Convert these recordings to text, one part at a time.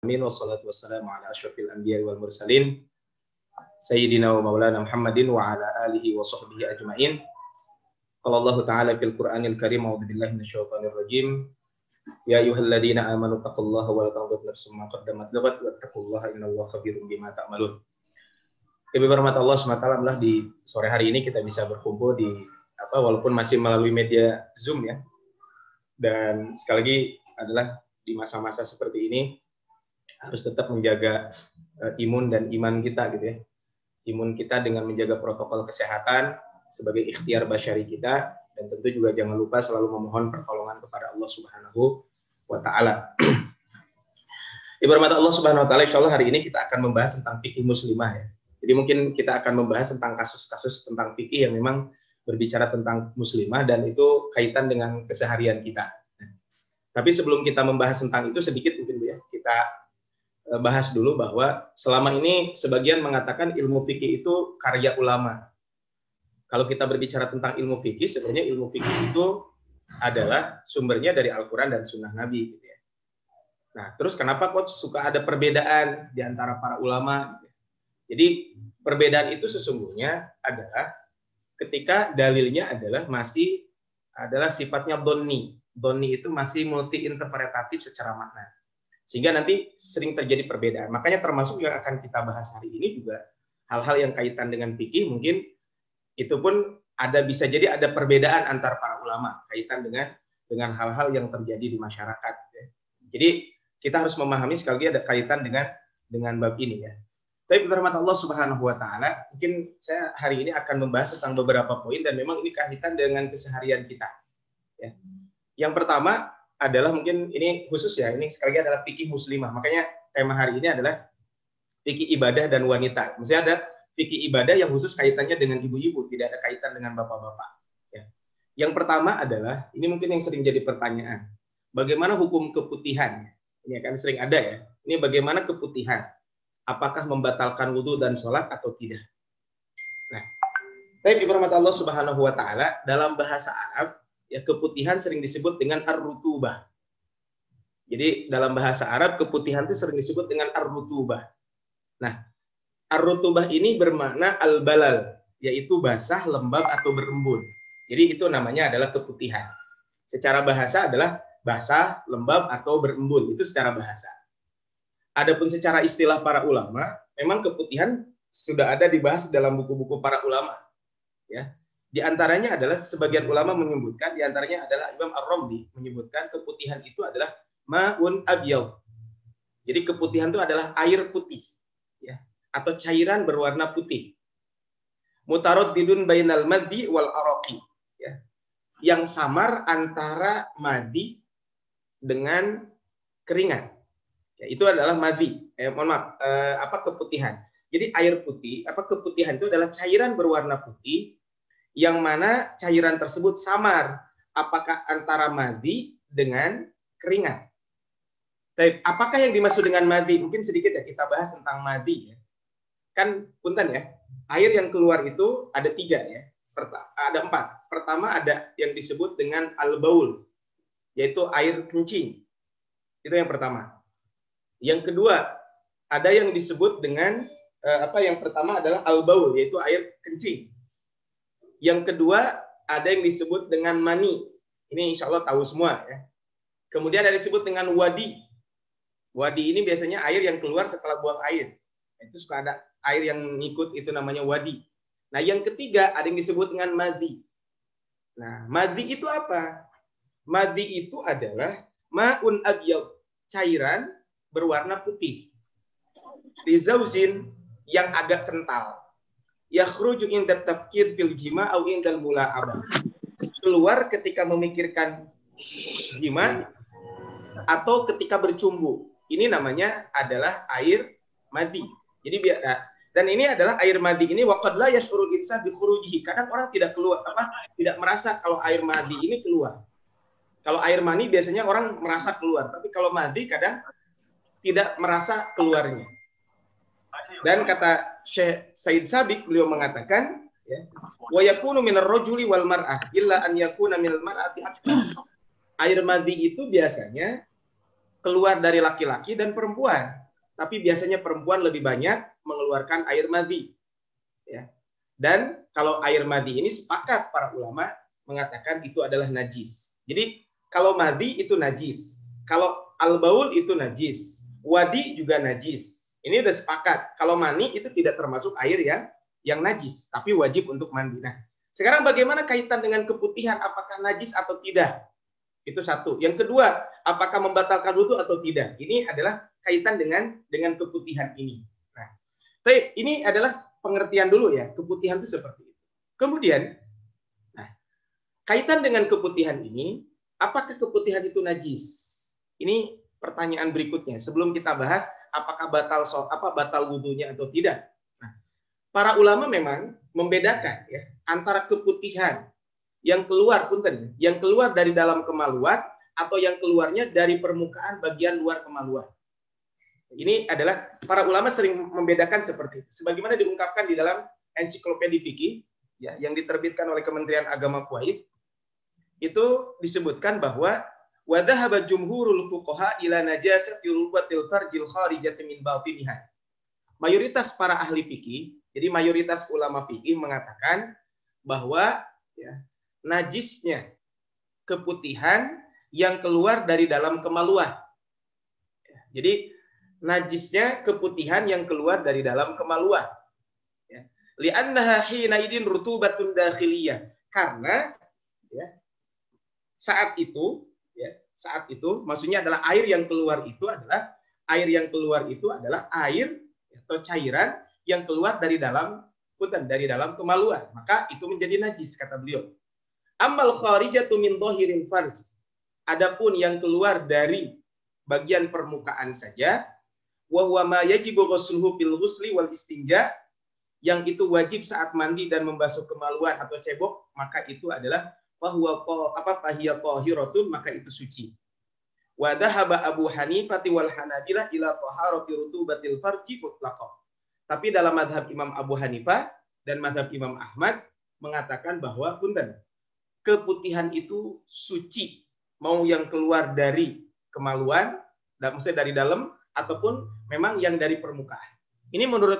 Amin wassalatu wassalamu ala asyrafil anbiya'i wal mursalin Sayyidina wa maulana Muhammadin wa ala alihi wa sahbihi ajma'in. Qala Allah Ta'ala fil Qur'anil Karim, a'udzu billahi minasyaitonir rajim. Ya ayyuhalladzina amanu taqullaha wa la tanzur nafsum ma qaddamat lighad wattaqullaha innallaha khabirum bima ta'malun. Ibu berhormat Allah SWT, di sore hari ini kita bisa berkumpul di walaupun masih melalui media Zoom ya. Dan sekali lagi adalah di masa-masa seperti ini harus tetap menjaga imun dan iman kita gitu ya. Imun kita dengan menjaga protokol kesehatan sebagai ikhtiar basyari kita, dan tentu juga jangan lupa selalu memohon pertolongan kepada Allah Subhanahu wa taala. Ibu rahmat Allah Subhanahu wa taala, insyaallah hari ini kita akan membahas tentang fikih muslimah ya. Jadi mungkin kita akan membahas tentang kasus-kasus tentang fikih yang memang berbicara tentang muslimah dan itu kaitan dengan keseharian kita. Tapi sebelum kita membahas tentang itu sedikit mungkin Bu ya, kita bahas dulu bahwa selama ini sebagian mengatakan ilmu fikih itu karya ulama. Kalau kita berbicara tentang ilmu fikih, sebenarnya ilmu fikih itu adalah sumbernya dari Al-Quran dan Sunnah Nabi. Gitu ya. Nah, terus kenapa kok suka ada perbedaan di antara para ulama? Gitu ya. Jadi perbedaan itu sesungguhnya adalah ketika dalilnya masih adalah sifatnya donni. Donni itu masih multi interpretatif secara makna. Sehingga nanti sering terjadi perbedaan. Makanya termasuk yang akan kita bahas hari ini juga hal-hal yang kaitan dengan fikih, mungkin itu pun bisa jadi ada perbedaan antar para ulama kaitan dengan hal-hal yang terjadi di masyarakat. Jadi kita harus memahami sekali lagi ada kaitan dengan bab ini ya. Tapi berhormat Allah Subhanahu wa taala, mungkin saya hari ini akan membahas tentang beberapa poin dan memang ini kaitan dengan keseharian kita. Ya. Yang pertama adalah mungkin ini khusus ya, ini sekali lagi adalah fikih muslimah. Makanya tema hari ini adalah fikih ibadah dan wanita. Maksudnya ada fikih ibadah yang khusus kaitannya dengan ibu-ibu, tidak ada kaitan dengan bapak-bapak. Ya. Yang pertama adalah, ini mungkin yang sering jadi pertanyaan, bagaimana hukum keputihan? Ini kan sering ada ya. Ini bagaimana keputihan? Apakah membatalkan wudhu dan sholat atau tidak? Nah, tapi berhormat Allah Subhanahu wa taala, dalam bahasa Arab ya keputihan sering disebut dengan ar-rutubah. Jadi dalam bahasa Arab keputihan itu sering disebut dengan ar-rutubah. Nah, ar-rutubah ini bermakna al-balal, yaitu basah, lembab atau berembun. Jadi itu namanya adalah keputihan. Secara bahasa adalah basah, lembab atau berembun. Itu secara bahasa. Adapun secara istilah para ulama, memang keputihan sudah ada dibahas dalam buku-buku para ulama. Ya. Di antaranya adalah sebagian ulama menyebutkan, di antaranya adalah Imam Ar-Ramli menyebutkan keputihan itu adalah ma'un abyad. Jadi keputihan itu adalah air putih, ya, atau cairan berwarna putih. Mutaraddidun bainal maddi wal araqi, ya. Yang samar antara madi dengan keringat. Ya, itu adalah madi. Keputihan. Jadi air putih, keputihan itu adalah cairan berwarna putih yang mana cairan tersebut samar apakah antara madi dengan keringat. Tapi apakah yang dimaksud dengan madi? Mungkin sedikit ya kita bahas tentang madi ya. Kan punten ya, air yang keluar itu ada 3 ya. Ada 4. Pertama ada yang disebut dengan al-baul, yaitu air kencing. Itu yang pertama. Yang kedua ada yang disebut dengan yang pertama adalah al-baul, yaitu air kencing. Yang kedua ada yang disebut dengan mani. Ini insya Allah tahu semua ya. Kemudian ada disebut dengan wadi. Wadi ini biasanya air yang keluar setelah buang air. Itu suka ada air yang ngikut, itu namanya wadi. Nah yang ketiga ada yang disebut dengan madi. Nah madi itu apa? Madi itu adalah ma'un abyad, cairan berwarna putih. Lizauzin yang agak kental. Yakhruju inda tafkir fil jima' au indal mula'abah. Keluar ketika memikirkan jima atau ketika bercumbu. Ini namanya adalah air madi. Jadi dan ini adalah air madi ini waqad la yash'urul insan bi khurujihi. Kadang orang tidak merasa kalau air madi ini keluar. Kalau air mani biasanya orang merasa keluar, tapi kalau madi kadang tidak merasa keluarnya. Dan kata Syekh Said Sabiq, beliau mengatakan ya, wa yakunu minar rajuli wal mar'ah illa an yakuna minal mar'ati akthar. Air madi itu biasanya keluar dari laki-laki dan perempuan. Tapi biasanya perempuan lebih banyak mengeluarkan air madhi. Ya. Dan kalau air madhi ini sepakat para ulama mengatakan itu adalah najis. Jadi kalau madhi itu najis, kalau al-baul itu najis, wadi juga najis. Ini udah sepakat. Kalau mani itu tidak termasuk air yang najis, tapi wajib untuk mandi. Nah, sekarang bagaimana kaitan dengan keputihan? Apakah najis atau tidak? Itu satu. Yang kedua, apakah membatalkan wudhu atau tidak? Ini adalah kaitan dengan keputihan ini. Nah, ini adalah pengertian dulu ya, keputihan itu seperti itu. Kemudian, nah, kaitan dengan keputihan ini, apakah keputihan itu najis? Ini pertanyaan berikutnya. Sebelum kita bahas apakah batal wudhunya atau tidak. Nah, para ulama memang membedakan ya antara keputihan yang keluar dari dalam kemaluan atau yang keluarnya dari permukaan bagian luar kemaluan. Ini adalah para ulama sering membedakan seperti itu. Sebagaimana diungkapkan di dalam ensiklopedia fikih ya, yang diterbitkan oleh Kementerian Agama Kuwait, itu disebutkan bahwa wa dhahaba jumhurul fuqaha ila najasati rubatil farjil kharijati min batiniha. Mayoritas para ahli fikih, jadi mayoritas ulama fikih mengatakan bahwa ya, najisnya keputihan yang keluar dari dalam kemaluan. Jadi najisnya keputihan yang keluar dari dalam kemaluan. Li'annaha hina idin rutubatun dakhiliyah. Karena ya, saat itu maksudnya adalah air yang keluar itu adalah air atau cairan yang keluar dari dalam kemaluan. Maka itu menjadi najis kata beliau. Ammal kharijatu min dhahiril farj. Adapun yang keluar dari bagian permukaan saja, wa huwa ma yajibu ghusluhu fil ghusli wal istinja, yang itu wajib saat mandi dan membasuh kemaluan atau cebok, maka itu adalah fahiya tahiratun, maka itu suci. Wa dhahaba Abu Hanifah wal Hanabilah ila taharati rutubatil farji mutlaqah. Tapi dalam mazhab Imam Abu Hanifah dan mazhab Imam Ahmad mengatakan bahwa keputihan itu suci, mau yang keluar dari kemaluan, maksudnya dari dalam, ataupun memang yang dari permukaan. Ini menurut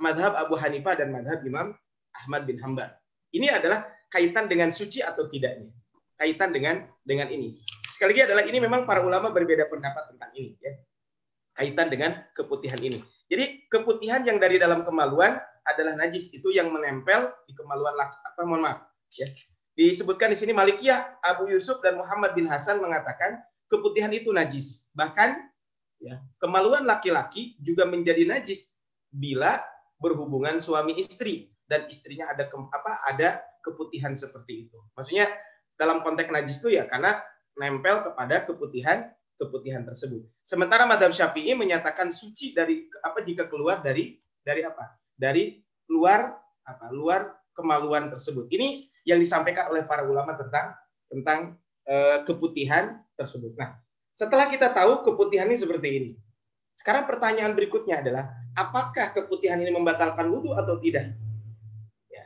mazhab Abu Hanifah dan mazhab Imam Ahmad bin Hanbal. Ini adalah kaitan dengan suci atau tidaknya. Kaitan dengan ini. Sekali lagi adalah ini memang para ulama berbeda pendapat tentang ini. Ya. Kaitan dengan keputihan ini. Jadi keputihan yang dari dalam kemaluan adalah najis, itu yang menempel di kemaluan ya. Disebutkan di sini Malikiyah, Abu Yusuf dan Muhammad bin Hasan mengatakan keputihan itu najis. Bahkan ya, kemaluan laki-laki juga menjadi najis bila berhubungan suami istri dan istrinya ada keputihan seperti itu. Maksudnya dalam konteks najis itu ya karena nempel kepada keputihan tersebut. Sementara mazhab Syafi'i menyatakan suci jika keluar dari luar kemaluan tersebut. Ini yang disampaikan oleh para ulama tentang keputihan tersebut. Nah, setelah kita tahu keputihan ini seperti ini, sekarang pertanyaan berikutnya adalah apakah keputihan ini membatalkan wudhu atau tidak? Ya.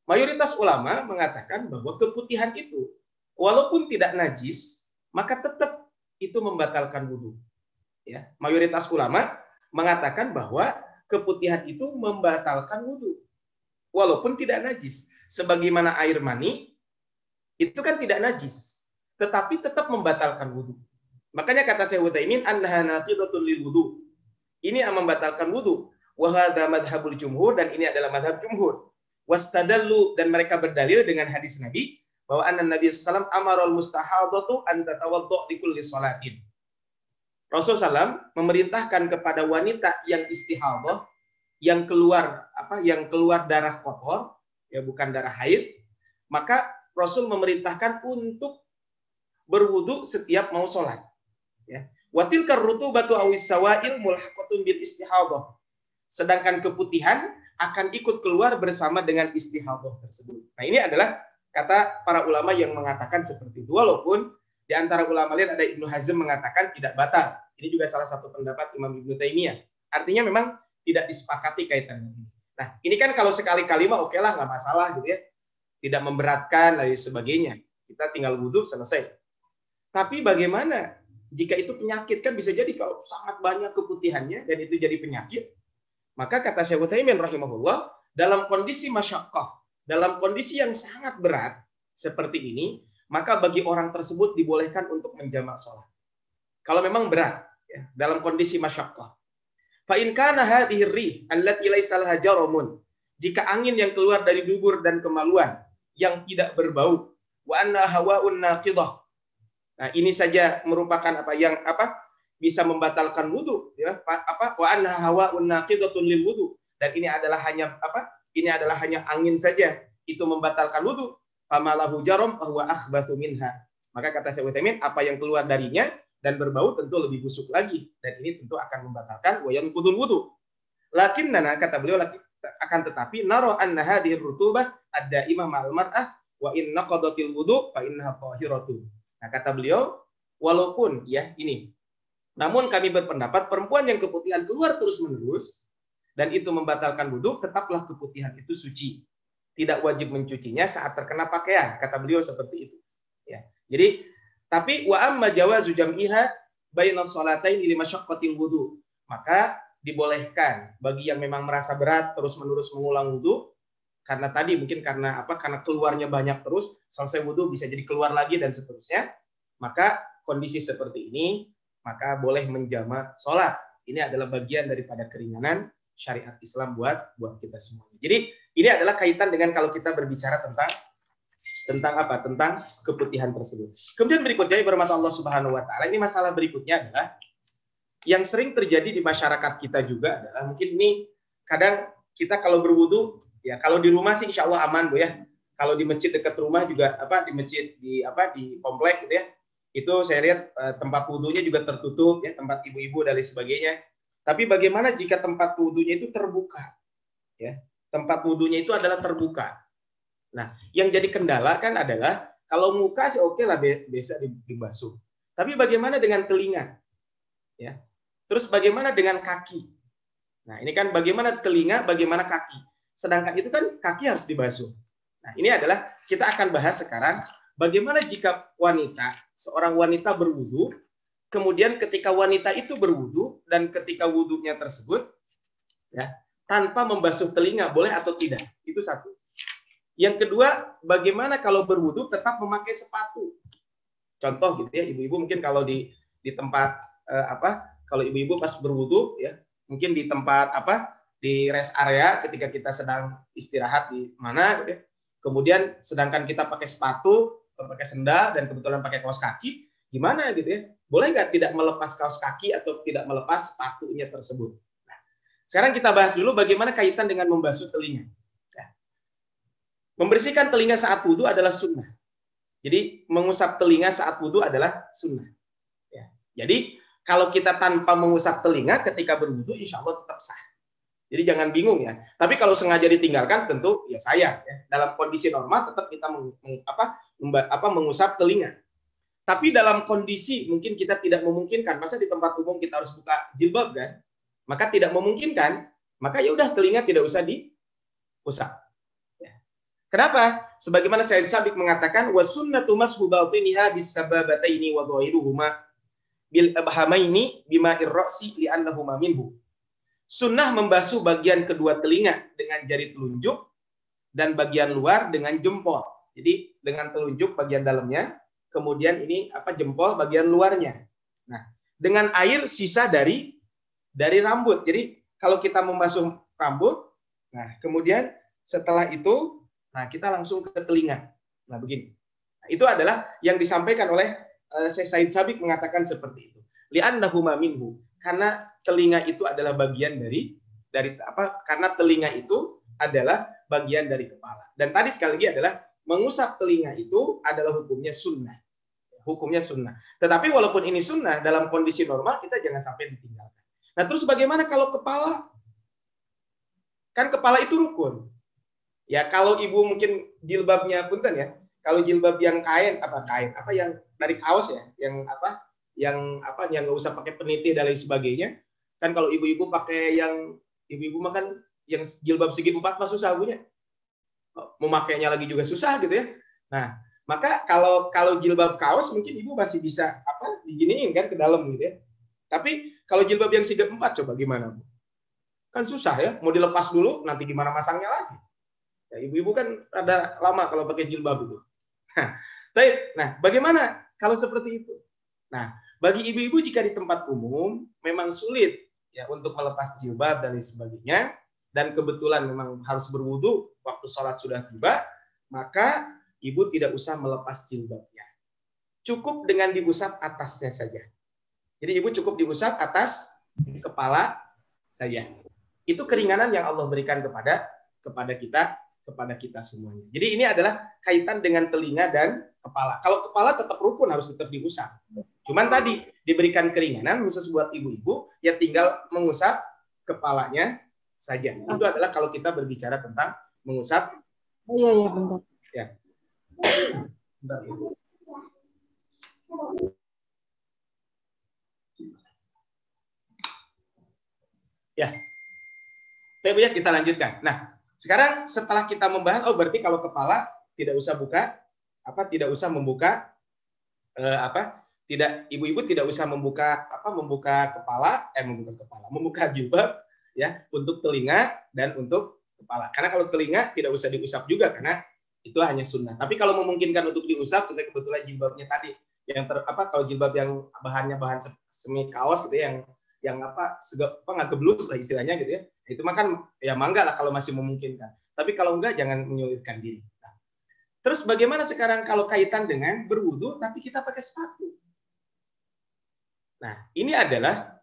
Mayoritas ulama mengatakan bahwa keputihan itu walaupun tidak najis, maka tetap itu membatalkan wudhu. Ya. Mayoritas ulama mengatakan bahwa keputihan itu membatalkan wudhu, walaupun tidak najis. Sebagaimana air mani, itu kan tidak najis, tetapi tetap membatalkan wudhu. Makanya kata Syekh Utsaimin, annaha naqidatun lil wudu. Ini yang membatalkan wudhu. Wa hadza madhhabul jumhur, dan ini adalah madhab jumhur. Wastadallu, dan mereka berdalil dengan hadis Nabi bahwa anna Nabi sallallahu alaihi wasallam amarul mustahadatu an tatawaddo li kulli salatin. Rasulullah SAW memerintahkan kepada wanita yang istihadah, yang keluar darah kotor, ya bukan darah haid, maka Rasul memerintahkan untuk berwudu setiap mau sholat. Ya. Watil karrutubatu awis sawail mulhaqatun bil istihadah. Sedangkan keputihan akan ikut keluar bersama dengan istihadah tersebut. Nah, ini adalah kata para ulama yang mengatakan seperti itu. Walaupun di antara ulama lain ada Ibnu Hazm mengatakan tidak batal. Ini juga salah satu pendapat Imam Ibnu Taimiyah. Artinya memang tidak disepakati kaitan ini. Nah, ini kan kalau sekali-kali mah oke lah, nggak masalah gitu ya. Tidak memberatkan dan sebagainya. Kita tinggal wudhu selesai. Tapi bagaimana Jika itu penyakit, kan bisa jadi kalau sangat banyak keputihannya dan itu jadi penyakit, maka kata Syekh Utsaimin rahimahullah, dalam kondisi masyaqqah, dalam kondisi yang sangat berat seperti ini, maka bagi orang tersebut dibolehkan untuk menjamak sholat. Kalau memang berat, ya, dalam kondisi masyaqqah. Fa in kana hadhihi ar-rih allati laysa laha jaramun, jika angin yang keluar dari dubur dan kemaluan yang tidak berbau, wa anna hawaun naqidah. Nah, ini saja merupakan bisa membatalkan wudu, ya. Wa anna hawaun naqidatun lil wudu, dan ini adalah hanya angin saja, itu membatalkan wudu. Famalahu jarum huwa akhbatsu minha. Maka kata Syekh Utsaimin, apa yang keluar darinya dan berbau tentu lebih busuk lagi, dan ini tentu akan membatalkan wa yanqudul wudu. Lakinnana, kata beliau, akan tetapi naro anna hadhihi rutubah ad-daimah ma'al mar'ah wa in naqadatil wudu fa innaha tahiratu. Nah, kata beliau, walaupun ya ini, namun kami berpendapat perempuan yang keputihan keluar terus-menerus dan itu membatalkan wudu, tetaplah keputihan itu suci. Tidak wajib mencucinya saat terkena pakaian, kata beliau seperti itu. Ya. Jadi, tapi wa amma jawazu jam'iha bainas salataini li masyaqqatil wudu. Maka dibolehkan bagi yang memang merasa berat terus-menerus mengulang wudu, karena tadi mungkin karena keluarnya banyak terus, selesai wudu bisa jadi keluar lagi dan seterusnya. Maka kondisi seperti ini, maka boleh menjamak sholat. Ini adalah bagian daripada keringanan syariat Islam buat kita semua. Jadi ini adalah kaitan dengan kalau kita berbicara tentang keputihan tersebut. Kemudian berikutnya, bermata Allah Subhanahu wa taala, ini masalah berikutnya adalah yang sering terjadi di masyarakat kita juga adalah, mungkin ini kadang kita kalau berwudu, ya kalau di rumah sih insya Allah aman, Bu, ya. Kalau di masjid dekat rumah juga, di masjid di komplek gitu ya, itu saya lihat tempat wudunya juga tertutup, ya, tempat ibu-ibu dan lain sebagainya. Tapi bagaimana jika tempat wudunya itu terbuka, ya, tempat wudunya itu adalah terbuka. Nah, yang jadi kendala kan adalah kalau muka sih oke lah, bisa dibasuh. Tapi bagaimana dengan telinga, ya? Terus bagaimana dengan kaki? Nah, ini kan bagaimana telinga, bagaimana kaki. Sedangkan itu kan kaki harus dibasuh. Nah, ini adalah kita akan bahas sekarang bagaimana jika seorang wanita berwudu, kemudian ketika wanita itu berwudu dan ketika wudunya tersebut, ya, tanpa membasuh telinga, boleh atau tidak? Itu satu. Yang kedua, bagaimana kalau berwudu tetap memakai sepatu? Contoh gitu ya, ibu-ibu mungkin kalau di tempat kalau ibu-ibu pas berwudu, ya, mungkin di tempat di rest area ketika kita sedang istirahat di mana gitu ya. Kemudian sedangkan kita pakai sepatu, pakai sendal dan kebetulan pakai kaos kaki, gimana gitu ya? Boleh nggak tidak melepas kaos kaki atau tidak melepas sepatunya tersebut? Nah, sekarang kita bahas dulu bagaimana kaitan dengan membasuh telinga. Ya. Membersihkan telinga saat wudu adalah sunnah. Jadi mengusap telinga saat wudu adalah sunnah. Ya. Jadi kalau kita tanpa mengusap telinga ketika berwudu, insya Allah tetap sah. Jadi jangan bingung ya. Tapi kalau sengaja ditinggalkan, tentu ya sayang. Ya. Dalam kondisi normal tetap kita mengusap telinga. Tapi dalam kondisi mungkin kita tidak memungkinkan, masa di tempat umum kita harus buka jilbab kan? Maka tidak memungkinkan, maka ya udah telinga tidak usah diusap. Ya. Kenapa? Sebagaimana Sayyid Sabiq mengatakan, wa sunnatu mashu batiniha bis-sababataini wa dhahiruhuma bil abhamaini bima'ir ra'si li'annahuma minhu. Sunnah membasuh bagian kedua telinga dengan jari telunjuk dan bagian luar dengan jempol. Jadi dengan telunjuk bagian dalamnya, kemudian ini jempol bagian luarnya. Nah, dengan air sisa dari rambut. Jadi kalau kita membasuh rambut, nah kemudian setelah itu, nah kita langsung ke telinga. Nah begini. Nah, itu adalah yang disampaikan oleh Syekh Said Sabiq mengatakan seperti itu. Li'annahuma minhu. Karena telinga itu adalah bagian dari karena telinga itu adalah bagian dari kepala. Dan tadi sekali lagi adalah mengusap telinga itu adalah hukumnya sunnah. Hukumnya sunnah. Tetapi walaupun ini sunnah, dalam kondisi normal kita jangan sampai ditinggalkan. Nah terus bagaimana kalau kepala? Kan kepala itu rukun. Ya kalau ibu mungkin jilbabnya punten ya. Kalau jilbab yang kain yang dari kaos ya, yang nggak usah pakai peniti dan lain sebagainya. Kan kalau ibu-ibu pakai yang ibu-ibu makan yang jilbab segi 4 mah susah punya. Memakainya lagi juga susah gitu ya. Nah, Maka kalau jilbab kaos mungkin ibu masih bisa apa diginiin kan ke dalam gitu ya. Tapi kalau jilbab yang sigap 4 coba gimana Bu? Kan susah ya, mau dilepas dulu nanti gimana masangnya lagi. Ya, ibu-ibu kan ada lama kalau pakai jilbab itu. Nah, bagaimana kalau seperti itu? Nah, bagi ibu-ibu jika di tempat umum memang sulit ya untuk melepas jilbab dan lain sebagainya, dan kebetulan memang harus berwudu waktu sholat sudah tiba, maka ibu tidak usah melepas jilbabnya. Cukup dengan diusap atasnya saja. Jadi ibu cukup diusap atas kepala saja. Itu keringanan yang Allah berikan kepada kita semuanya. Jadi ini adalah kaitan dengan telinga dan kepala. Kalau kepala tetap rukun, harus tetap diusap. Cuman tadi diberikan keringanan khusus buat ibu-ibu, ya tinggal mengusap kepalanya saja. Itu adalah kalau kita berbicara tentang mengusap. Iya, bentar. Ya. Bentar. Ya. Baik, Bu, ya, kita lanjutkan. Nah, sekarang setelah kita membahas, berarti kalau kepala tidak usah tidak usah membuka ibu-ibu tidak usah membuka jilbab ya untuk telinga dan untuk kepala. Karena kalau telinga tidak usah diusap juga karena itu hanya sunnah. Tapi kalau memungkinkan untuk diusap, kita kebetulan jilbabnya tadi yang kalau jilbab yang bahannya bahan semi kaos gitu ya, yang nggak geblus lah istilahnya gitu ya. Itu makan ya mangga lah kalau masih memungkinkan. Tapi kalau enggak jangan menyulitkan diri. Nah, terus bagaimana sekarang kalau kaitan dengan berwudu tapi kita pakai sepatu? Nah, ini adalah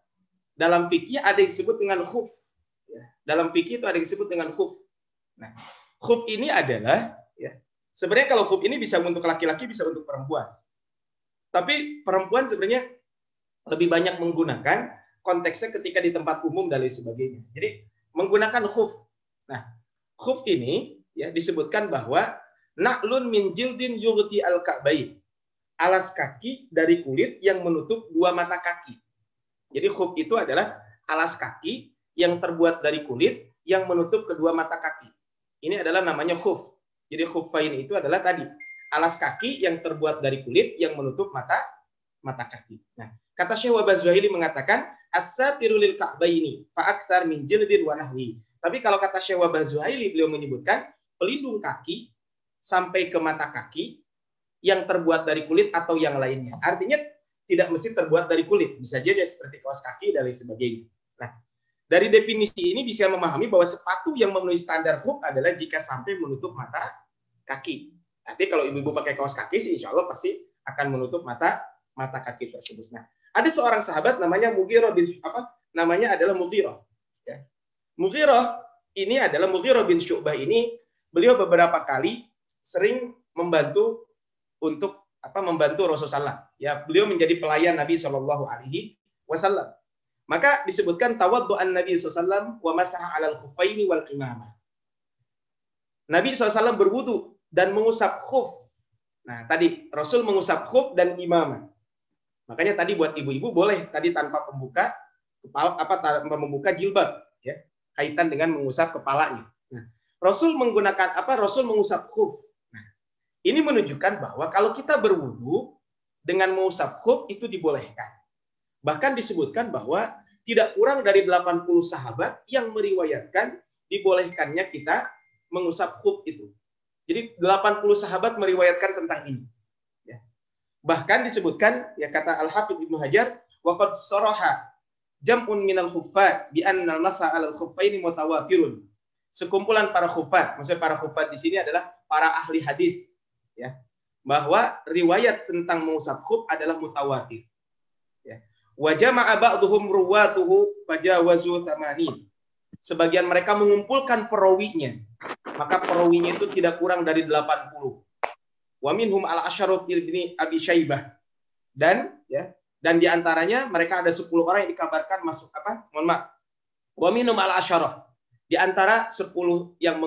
dalam fikih ada yang disebut dengan khuf. Dalam fikih itu ada yang disebut dengan khuf. Nah, khuf ini adalah ya sebenarnya kalau khuf ini bisa untuk laki-laki bisa untuk perempuan. Tapi perempuan sebenarnya lebih banyak menggunakan konteksnya ketika di tempat umum dan lain sebagainya. Jadi menggunakan khuf. Nah, khuf ini ya disebutkan bahwa na'lun min jildin yughti al-ka'bain. Alas kaki dari kulit yang menutup dua mata kaki. Jadi khuf itu adalah alas kaki yang terbuat dari kulit yang menutup kedua mata kaki. Ini adalah namanya khuf. Jadi khuffain itu adalah tadi alas kaki yang terbuat dari kulit yang menutup mata kaki. Nah, kata Syekh Wahbah Zuhaili mengatakan as-satiru lil ka'baini fa aktsar min jildin wa nahwi. Tapi kalau kata Syekh Wahbah Zuhaili beliau menyebutkan pelindung kaki sampai ke mata kaki yang terbuat dari kulit atau yang lainnya. Artinya tidak mesti terbuat dari kulit, bisa saja seperti kaos kaki dan lain sebagainya. Nah, dari definisi ini bisa memahami bahwa sepatu yang memenuhi standar khuf adalah jika sampai menutup mata kaki. Nanti kalau ibu-ibu pakai kaos kaki sih insya Allah pasti akan menutup mata kaki tersebut. Nah, ada seorang sahabat namanya Mughirah adalah Mughirah. Ya. Mughirah bin Syu'bah ini beliau beberapa kali sering membantu Rasulullah. Ya, beliau menjadi pelayan Nabi Shallallahu Alaihi Wasallam. Maka disebutkan tawaddu'an Nabi SAW wa masaha 'alal khuffaini wal qimamah. Nabi SAW berwudu dan mengusap khuf. Nah, tadi Rasul mengusap khuf dan imamah. Makanya tadi buat ibu-ibu boleh tadi tanpa membuka kepala tanpa membuka jilbab ya, kaitan dengan mengusap kepalanya. Nah, Rasul mengusap khuf. Nah, ini menunjukkan bahwa kalau kita berwudu dengan mengusap khuf itu dibolehkan. Bahkan disebutkan bahwa tidak kurang dari 80 sahabat yang meriwayatkan dibolehkannya kita mengusap khuf itu. Jadi 80 sahabat meriwayatkan tentang ini. Ya. Bahkan disebutkan, ya kata Al-Hafidz Ibnu Hajar, waqad saraha jam'un minal khuffat bi anna al-masa 'alal khuffaini mutawatirun. Sekumpulan para khuffat, maksudnya para khuffat di sini adalah para ahli hadis, ya. Bahwa riwayat tentang mengusap khuf adalah mutawatir. Ya. Wa jama'a ba'dhum ruwatuhu fajawazu 80. Sebagian mereka mengumpulkan perawinya. Maka perawinya itu tidak kurang dari 80. Wa minhum al-asyaratu ibni Abi Syaibah. Dan di antaranya mereka ada 10 orang yang dikabarkan masuk Wa minhum al-asyarah. Di antara 10 yang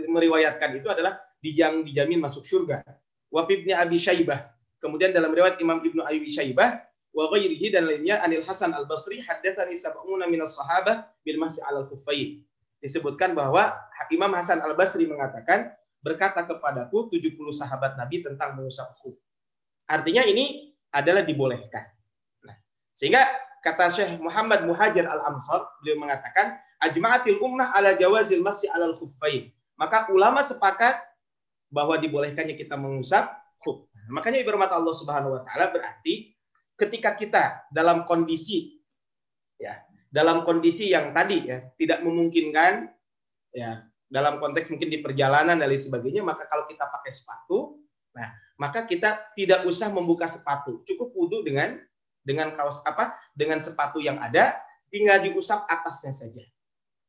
meriwayatkan itu adalah yang dijamin masuk surga. Wa ibni Abi Syaibah. Kemudian dalam riwayat Imam Ibnu Abi Syaibah wa ghairihi dan lainnya Anil Hasan Al-Basri haddatsani sab'una minas sahabah bil mas'i 'alal khuffain. Disebutkan bahwa Imam Hasan Al-Basri mengatakan berkata kepadaku 70 sahabat Nabi tentang mengusap khuf. Artinya ini adalah dibolehkan. Nah, sehingga kata Syekh Muhammad Muhajir Al-Amsar, beliau mengatakan, ajma'atil ummah ala jawazil masyi alal khuffain. Maka ulama sepakat bahwa dibolehkannya kita mengusap khuf. Makanya ibarat Allah Subhanahu wa taala berarti ketika kita dalam kondisi yang tadi ya tidak memungkinkan ya, dalam konteks mungkin di perjalanan dan lain sebagainya, maka kalau kita pakai sepatu, nah maka kita tidak usah membuka sepatu, cukup wudu dengan kaos dengan sepatu yang ada, tinggal diusap atasnya saja.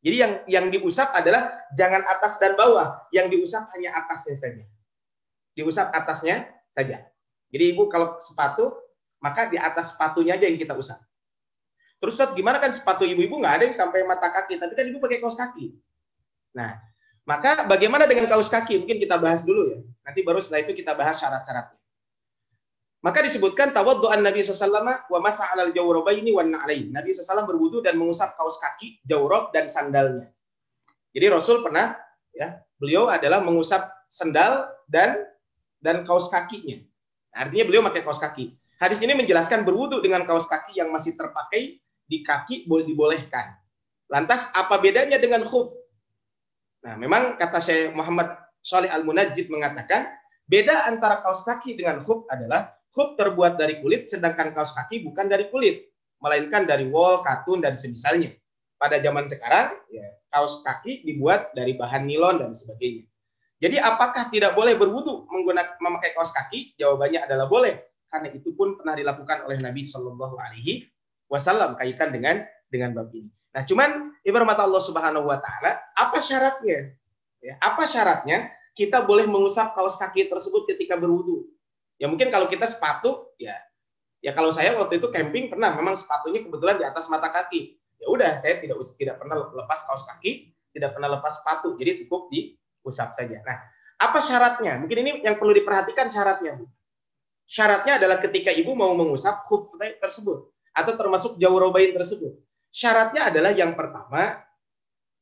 Jadi yang diusap adalah jangan atas dan bawah, yang diusap hanya atasnya saja. Diusap atasnya saja. Jadi ibu kalau sepatu, maka di atas sepatunya aja yang kita usap. Terus gimana kan sepatu ibu-ibu nggak ada yang sampai mata kaki, tapi kan ibu pakai kaos kaki. Nah, maka bagaimana dengan kaos kaki? Mungkin kita bahas dulu ya. Nanti baru setelah itu kita bahas syarat-syaratnya. Maka disebutkan tawaddu'an Nabi SAW wa masa 'alal jawrabaini wan na'lain. Nabi SAW berwudu dan mengusap kaos kaki, jawrab dan sandalnya. Jadi Rasul pernah ya, beliau adalah mengusap sandal dan kaos kakinya. Nah, artinya beliau pakai kaos kaki. Hadis ini menjelaskan berwudu dengan kaos kaki yang masih terpakai di kaki boleh dibolehkan. Lantas apa bedanya dengan khuf? Nah, memang kata Syekh Muhammad Shalih Al-Munajjid mengatakan, beda antara kaos kaki dengan khuf adalah khuf terbuat dari kulit, sedangkan kaos kaki bukan dari kulit, melainkan dari wol, katun, dan semisalnya. Pada zaman sekarang, ya, kaos kaki dibuat dari bahan nilon dan sebagainya. Jadi apakah tidak boleh berwudu memakai kaos kaki? Jawabannya adalah boleh, karena itu pun pernah dilakukan oleh Nabi Shallallahu Alaihi Wasallam kaitan dengan bab ini. Nah, cuman ibarat mata Allah Subhanahu Wa Taala, apa syaratnya? Ya, apa syaratnya kita boleh mengusap kaos kaki tersebut ketika berwudu? Ya mungkin kalau kita sepatu, ya kalau saya waktu itu camping pernah, memang sepatunya kebetulan di atas mata kaki. Ya udah, saya tidak pernah lepas kaos kaki, tidak pernah lepas sepatu, jadi cukup diusap saja. Nah, apa syaratnya? Mungkin ini yang perlu diperhatikan syaratnya, Bu. Syaratnya adalah ketika ibu mau mengusap khuf tersebut atau termasuk jawrabain tersebut. Syaratnya adalah yang pertama,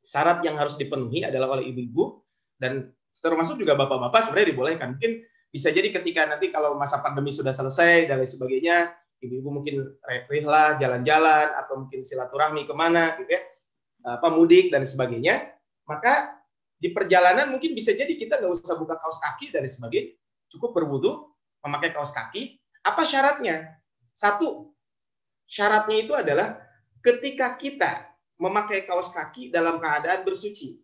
syarat yang harus dipenuhi adalah oleh ibu-ibu dan termasuk juga bapak-bapak sebenarnya dibolehkan. Mungkin bisa jadi ketika nanti kalau masa pandemi sudah selesai dan lain sebagainya, ibu-ibu mungkin rehlah jalan-jalan atau mungkin silaturahmi kemana gitu ya, mudik dan sebagainya, maka di perjalanan mungkin bisa jadi kita nggak usah buka kaos kaki dan sebagainya, cukup berwudu memakai kaos kaki. Apa syaratnya? Satu, syaratnya itu adalah ketika kita memakai kaos kaki dalam keadaan bersuci.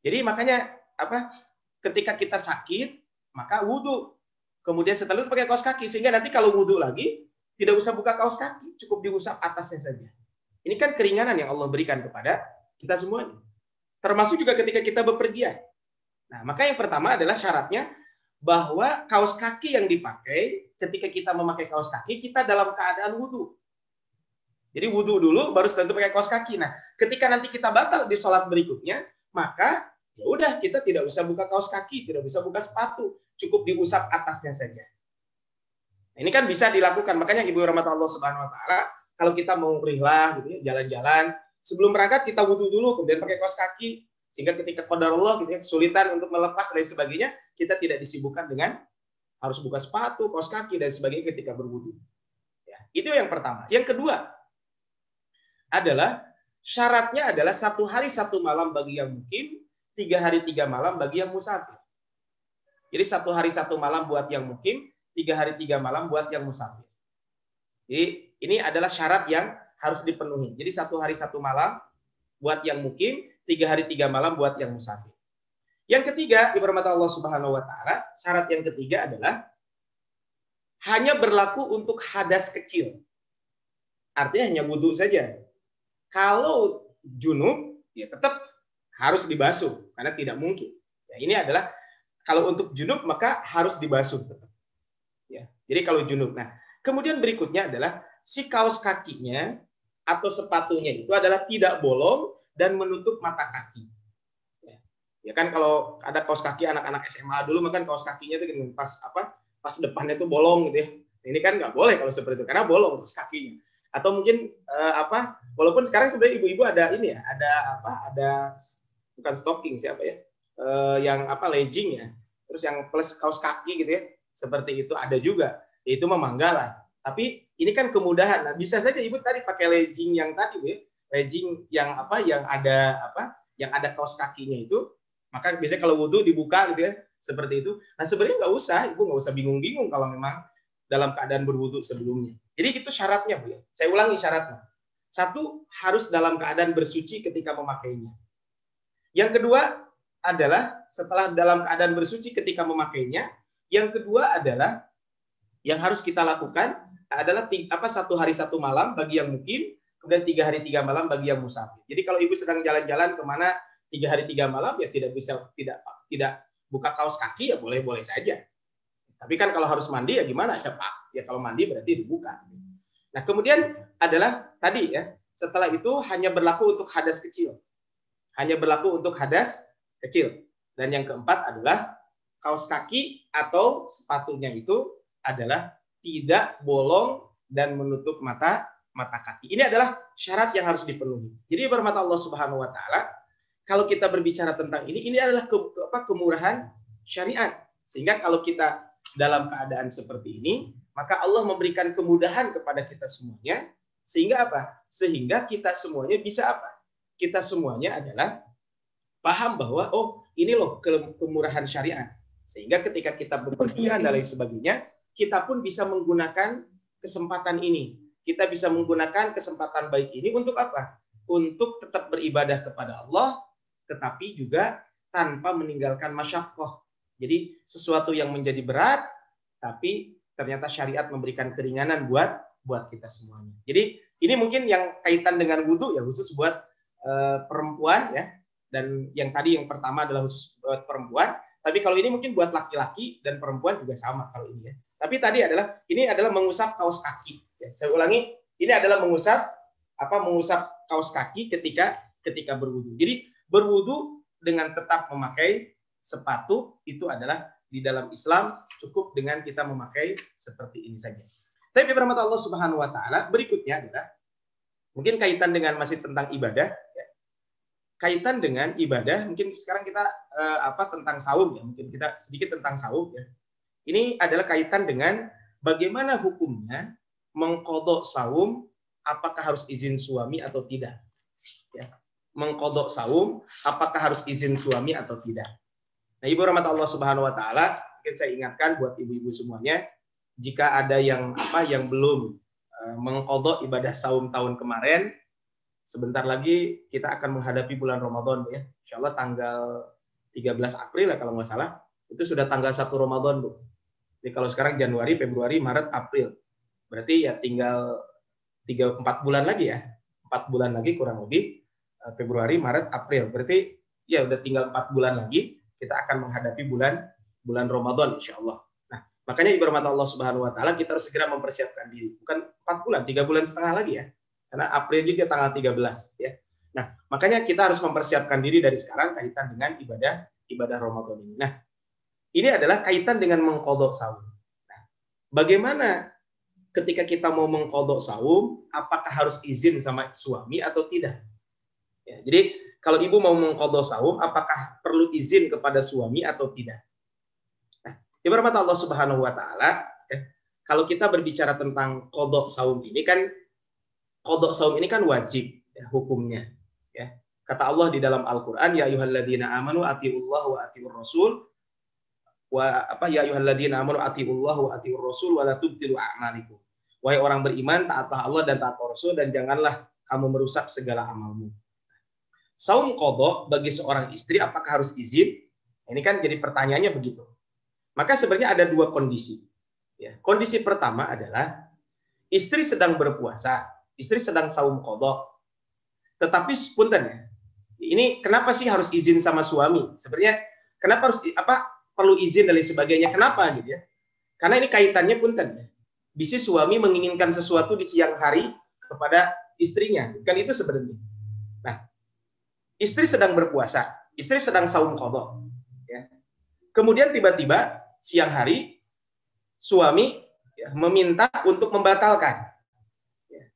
Jadi makanya ketika kita sakit, maka wudu. Kemudian setelah itu pakai kaos kaki, sehingga nanti kalau wudu lagi tidak usah buka kaos kaki, cukup diusap atasnya saja. Ini kan keringanan yang Allah berikan kepada kita semuanya. Termasuk juga ketika kita bepergian. Nah, maka yang pertama adalah syaratnya bahwa kaos kaki yang dipakai ketika kita memakai kaos kaki, kita dalam keadaan wudu. Jadi wudu dulu, baru setelah itu pakai kaos kaki. Nah, ketika nanti kita batal di sholat berikutnya, maka ya udah kita tidak usah buka kaos kaki, tidak bisa buka sepatu, cukup diusap atasnya saja. Nah, ini kan bisa dilakukan. Makanya ibu rahmat Allah Subhanahu Wa Taala, kalau kita mau rihlah, gitu ya, jalan-jalan, sebelum berangkat kita wudu dulu, kemudian pakai kaos kaki, sehingga ketika qadarullah gitu ya, kesulitan untuk melepas dan sebagainya, kita tidak disibukkan dengan harus buka sepatu, kaos kaki dan sebagainya ketika berwudu. Ya, itu yang pertama. Yang kedua adalah syaratnya adalah 1 hari 1 malam bagi yang mukim, 3 hari 3 malam bagi yang musafir. Jadi 1 hari 1 malam buat yang mukim, 3 hari 3 malam buat yang musafir. Jadi ini adalah syarat yang harus dipenuhi. Jadi 1 hari 1 malam buat yang mukim, 3 hari 3 malam buat yang musafir. Yang ketiga, ibarat Allah Subhanahu Wa Taala, syarat yang ketiga adalah hanya berlaku untuk hadas kecil. Artinya hanya wudu saja. Kalau junub, ya tetap harus dibasuh karena tidak mungkin. Ya, ini adalah kalau untuk junub maka harus dibasuh tetap. Ya, jadi kalau junub. Nah, kemudian berikutnya adalah si kaos kakinya atau sepatunya itu adalah tidak bolong dan menutup mata kaki. Ya kan kalau ada kaos kaki anak-anak SMA dulu, makan kaos kakinya itu pas depannya itu bolong gitu ya. Ini kan nggak boleh kalau seperti itu karena bolong kaos kakinya. Atau mungkin walaupun sekarang sebenarnya ibu-ibu ada ini ya, ada bukan stocking siapa ya, yang apa legging ya, terus yang plus kaos kaki gitu ya, seperti itu ada juga. Ya, itu memangga lah. Tapi ini kan kemudahan. Nah, bisa saja ibu tadi pakai legging yang tadi ya, legging yang apa, yang ada kaos kakinya itu. Maka biasanya kalau wudhu dibuka gitu ya, seperti itu. Nah sebenarnya nggak usah, ibu nggak usah bingung-bingung kalau memang dalam keadaan berwudhu sebelumnya. Jadi itu syaratnya Bu ya. Saya ulangi syaratnya. Satu, harus dalam keadaan bersuci ketika memakainya. Yang kedua adalah setelah dalam keadaan bersuci ketika memakainya. Yang kedua adalah yang harus kita lakukan adalah 1 hari 1 malam bagi yang mukim, kemudian 3 hari 3 malam bagi yang musafir. Jadi kalau ibu sedang jalan-jalan kemana 3 hari 3 malam ya tidak buka kaos kaki ya boleh saja. Tapi kan kalau harus mandi ya gimana ya Pak? Ya kalau mandi berarti dibuka. Nah kemudian adalah tadi ya, setelah itu hanya berlaku untuk hadas kecil. Hanya berlaku untuk hadas kecil. Dan yang keempat adalah kaos kaki atau sepatunya itu adalah tidak bolong dan menutup mata kaki. Ini adalah syarat yang harus dipenuhi. Jadi bermata Allah Subhanahu wa taala, kalau kita berbicara tentang ini adalah kemurahan syariat. Sehingga kalau kita dalam keadaan seperti ini, maka Allah memberikan kemudahan kepada kita semuanya. Sehingga apa? Sehingga kita semuanya bisa apa? Kita semuanya adalah paham bahwa oh ini loh kemurahan syariat. Sehingga ketika kita berpergian dan lain sebagainya, kita pun bisa menggunakan kesempatan ini. Kita bisa menggunakan kesempatan baik ini untuk apa? Untuk tetap beribadah kepada Allah, tetapi juga tanpa meninggalkan masyaqqah. Jadi sesuatu yang menjadi berat, tapi ternyata syariat memberikan keringanan buat kita semuanya. Jadi ini mungkin yang kaitan dengan wudhu ya, khusus buat perempuan ya. Dan yang tadi yang pertama adalah khusus buat perempuan. Tapi kalau ini mungkin buat laki-laki dan perempuan juga sama kalau ini ya. Tapi tadi ini adalah mengusap kaos kaki. Ya, saya ulangi, ini adalah mengusap kaos kaki ketika berwudhu. Jadi berwudhu dengan tetap memakai sepatu itu adalah di dalam Islam cukup dengan kita memakai seperti ini saja. Tapi berhormat Allah Subhanahu wa taala, berikutnya adalah mungkin kaitan dengan masih tentang ibadah ya. Kaitan dengan ibadah, mungkin sekarang kita tentang saum ya, mungkin kita sedikit tentang saum ya. Ini adalah kaitan dengan bagaimana hukumnya mengqadha saum, apakah harus izin suami atau tidak. Ya. Mengqadha saum, apakah harus izin suami atau tidak. Nah, Ibu rahmat Allah Subhanahu wa taala, mungkin saya ingatkan buat ibu-ibu semuanya, jika ada yang belum mengqadha ibadah saum tahun kemarin, sebentar lagi kita akan menghadapi bulan Ramadan ya. Insyaallah tanggal 13 April ya kalau nggak salah. Itu sudah tanggal 1 Ramadan, Bu. Jadi kalau sekarang Januari, Februari, Maret, April. Berarti ya tinggal 4 bulan lagi ya. 4 bulan lagi kurang lebih. Februari, Maret, April. Berarti ya udah tinggal 4 bulan lagi kita akan menghadapi bulan Ramadan insyaallah. Nah, makanya ibarat Allah Subhanahu wa taala kita harus segera mempersiapkan diri. Bukan 4 bulan, 3 bulan setengah lagi ya. Karena April juga tanggal 13 ya. Nah, makanya kita harus mempersiapkan diri dari sekarang kaitan dengan ibadah Ramadan ini. Nah, ini adalah kaitan dengan mengqadha saum. Nah, bagaimana ketika kita mau mengqadha saum, apakah harus izin sama suami atau tidak? Ya, jadi kalau ibu mau mengqadha saum, apakah perlu izin kepada suami atau tidak? Nah, ibarat Allah Subhanahu wa taala, ya, kalau kita berbicara tentang qadha saum ini kan qadha saum ini kan wajib ya, hukumnya ya. Kata Allah di dalam Al-Qur'an, ya ayyuhalladzina amanu atiullaha wa atiur rasul ya ayyuhalladzina amanu atiullaha wa atiur rasul wa la tubtilu a'malikum. Wahai orang beriman, taatlah Allah dan taat Rasul dan janganlah kamu merusak segala amalmu. Saum qadha bagi seorang istri apakah harus izin? Ini kan jadi pertanyaannya begitu. Maka sebenarnya ada 2 kondisi. Ya. Kondisi pertama adalah istri sedang berpuasa, istri sedang saum qadha. Tetapi punten ya. Ini kenapa sih harus izin sama suami? Sebenarnya kenapa harus perlu izin dan lain sebagainya? Kenapa gitu ya? Karena ini kaitannya punten ya. Bisa suami menginginkan sesuatu di siang hari kepada istrinya. Kan itu sebenarnya. Nah, istri sedang berpuasa, istri sedang saum qadha. Ya. Kemudian tiba-tiba siang hari suami ya, meminta untuk membatalkan. Ya.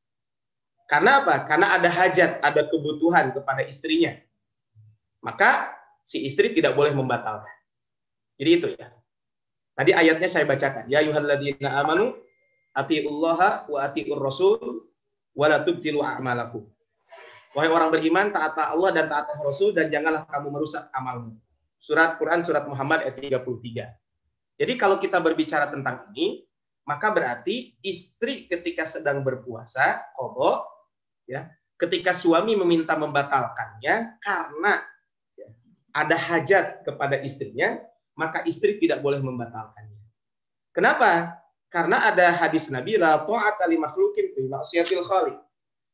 Karena apa? Karena ada hajat, ada kebutuhan kepada istrinya. Maka si istri tidak boleh membatalkan. Jadi itu ya. Tadi ayatnya saya bacakan. Ya ayyuhalladzina amanu atiullaha wa atiur rasul wa la tubtilu a'malakum. Wahai orang beriman, taatlah Allah dan taatlah Rasul dan janganlah kamu merusak amalmu. Surat Quran surat Muhammad ayat 33. Jadi kalau kita berbicara tentang ini, maka berarti istri ketika sedang berpuasa, qadha, ya, ketika suami meminta membatalkannya karena ya, ada hajat kepada istrinya, maka istri tidak boleh membatalkannya. Kenapa? Karena ada hadis Nabi, la ta'ata li makhluqin fi ma'siyatil khaliq.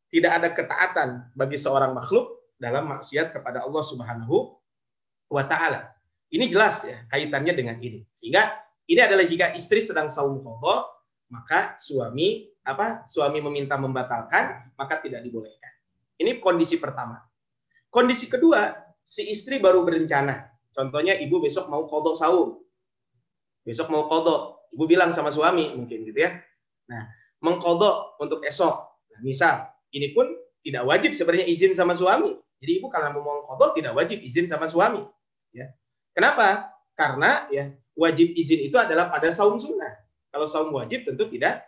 Tidak ada ketaatan bagi seorang makhluk dalam maksiat kepada Allah Subhanahu wa taala. Ini jelas ya kaitannya dengan ini. Sehingga ini adalah jika istri sedang saum qadha, maka suami meminta membatalkan, maka tidak dibolehkan. Ini kondisi pertama. Kondisi kedua, si istri baru berencana. Contohnya ibu besok mau qadha saum. Besok mau qadha, ibu bilang sama suami mungkin gitu ya. Nah, mengqadha untuk esok. Nah, misal ini pun tidak wajib sebenarnya izin sama suami. Jadi ibu kalau mau qadha tidak wajib izin sama suami. Ya. Kenapa? Karena ya wajib izin itu adalah pada saum sunnah. Kalau saum wajib tentu tidak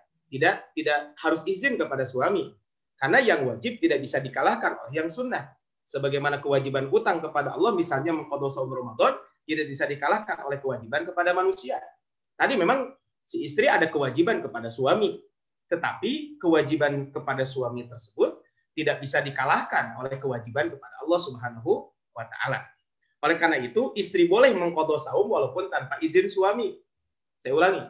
harus izin kepada suami. Karena yang wajib tidak bisa dikalahkan oleh yang sunnah. Sebagaimana kewajiban utang kepada Allah, misalnya mengqadha saum Ramadan, tidak bisa dikalahkan oleh kewajiban kepada manusia. Tadi memang si istri ada kewajiban kepada suami, tetapi kewajiban kepada suami tersebut tidak bisa dikalahkan oleh kewajiban kepada Allah Subhanahu wa taala. Oleh karena itu, istri boleh mengqadha saum walaupun tanpa izin suami. Saya ulangi.